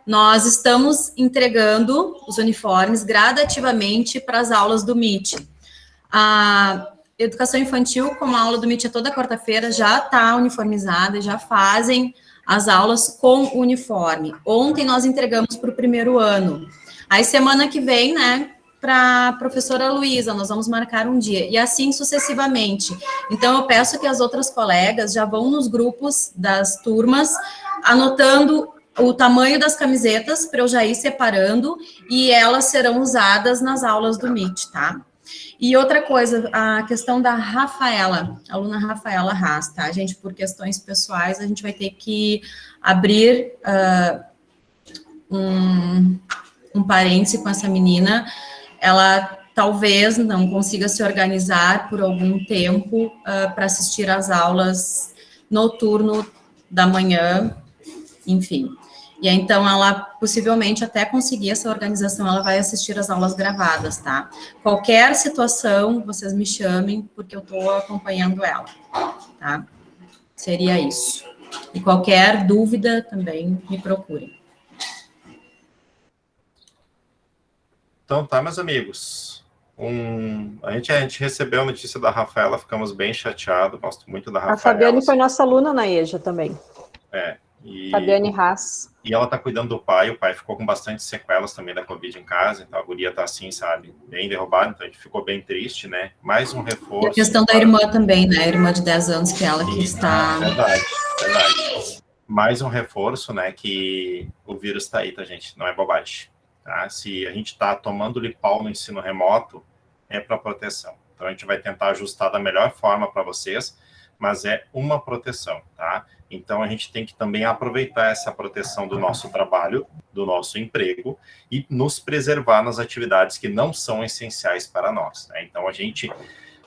Nós estamos entregando os uniformes gradativamente para as aulas do MIT. A educação infantil, como a aula do MIT é toda quarta-feira, já está uniformizada, já fazem as aulas com uniforme. Ontem nós entregamos para o primeiro ano. Aí semana que vem, né, para a professora Luísa, nós vamos marcar um dia, e assim sucessivamente. Então, eu peço que as outras colegas já vão nos grupos das turmas, anotando o tamanho das camisetas, para eu já ir separando, e elas serão usadas nas aulas do MIT, tá? E outra coisa, a questão da Rafaela, a aluna Rafaela Haas, tá, gente? Por questões pessoais, a gente vai ter que abrir um parêntese com essa menina. Ela talvez não consiga se organizar por algum tempo para assistir às aulas no turno da manhã, enfim. E aí, então, ela possivelmente até conseguir essa organização, ela vai assistir as aulas gravadas, tá? Qualquer situação, vocês me chamem, porque eu estou acompanhando ela, tá? Seria isso. E qualquer dúvida também me procurem. Então tá, meus amigos. A gente recebeu a notícia da Rafaela, ficamos bem chateados, gosto muito da Rafaela. A Fabiane foi nossa aluna na EJA também. Fabiane Haas. E ela tá cuidando do pai, o pai ficou com bastante sequelas também da Covid em casa, então a guria tá assim, sabe, bem derrubada, então a gente ficou bem triste, né? Mais um reforço. E a questão da irmã também, né? A irmã de 10 anos, que ela que está... Verdade. Mais um reforço, né, que o vírus tá aí, tá, gente? Não é bobagem, tá? Se a gente tá tomando-lhe pau no ensino remoto, é para proteção. Então a gente vai tentar ajustar da melhor forma para vocês, mas é uma proteção, tá? Então, a gente tem que também aproveitar essa proteção do nosso trabalho, do nosso emprego, e nos preservar nas atividades que não são essenciais para nós, né? Então,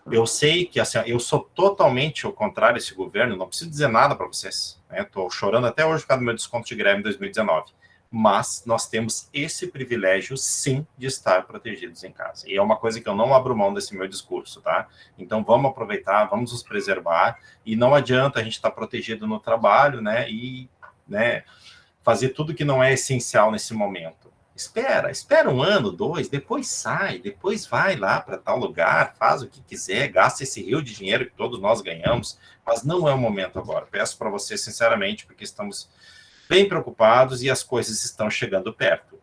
eu sei que, assim, eu sou totalmente ao contrário desse governo, não preciso dizer nada para vocês, né? Estou chorando até hoje por causa do meu desconto de greve em 2019. Mas nós temos esse privilégio, sim, de estar protegidos em casa. E é uma coisa que eu não abro mão desse meu discurso, tá? Então, vamos aproveitar, vamos nos preservar, e não adianta a gente estar protegido no trabalho, né, e, né, fazer tudo que não é essencial nesse momento. Espera 1 ano, 2, depois sai, depois vai lá para tal lugar, faz o que quiser, gasta esse rio de dinheiro que todos nós ganhamos, mas não é o momento agora. Peço para você, sinceramente, porque estamos bem preocupados e as coisas estão chegando perto.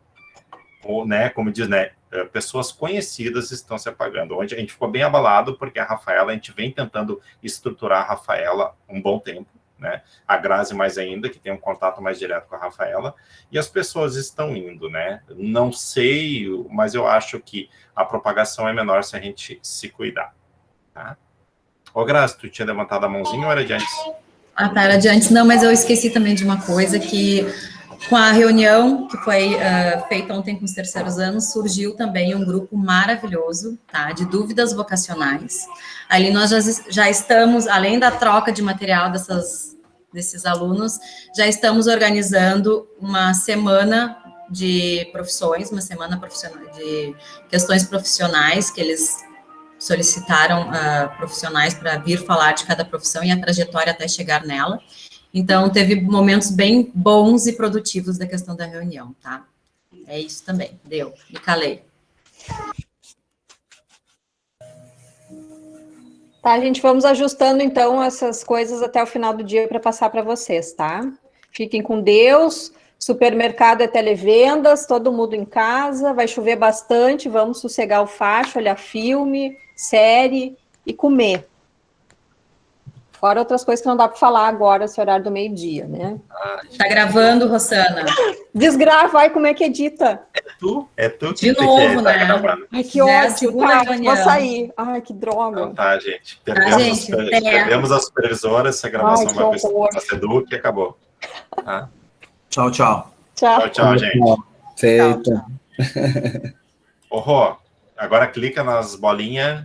Ou, né, como diz, né, pessoas conhecidas estão se apagando. Onde a gente ficou bem abalado, porque a Rafaela, a gente vem tentando estruturar a Rafaela um bom tempo, né? A Grazi mais ainda, que tem um contato mais direto com a Rafaela, e as pessoas estão indo, né? Não sei, mas eu acho que a propagação é menor se a gente se cuidar, tá? Ô, Grazi, tu tinha levantado a mãozinha ou era de antes? Ah, tá, era de antes. Não, mas eu esqueci também de uma coisa, que com a reunião que foi feita ontem com os terceiros anos, surgiu também um grupo maravilhoso, tá, de dúvidas vocacionais. Ali nós já estamos, além da troca de material desses alunos, já estamos organizando uma semana de profissões, uma semana profissional, de questões profissionais, que eles solicitaram profissionais para vir falar de cada profissão e a trajetória até chegar nela. Então, teve momentos bem bons e produtivos da questão da reunião, tá? É isso também, deu, me calei. Tá, gente, vamos ajustando, então, essas coisas até o final do dia para passar para vocês, tá? Fiquem com Deus, supermercado é televendas, todo mundo em casa, vai chover bastante, vamos sossegar o facho, olhar filme, série e comer. Fora outras coisas que não dá para falar agora, esse horário do meio-dia, né? Tá gravando, Rossana? Desgrava, ai, como é que edita? É tu que de novo, né? Ai, que ódio, tá, vou sair. Ai, que droga. Então, tá, gente. Perdemos a supervisora, essa gravação vai para a Seduc e acabou. Tá? Tchau, tchau. Tchau, tchau, gente. Feito. Ô, Rô, agora clica nas bolinhas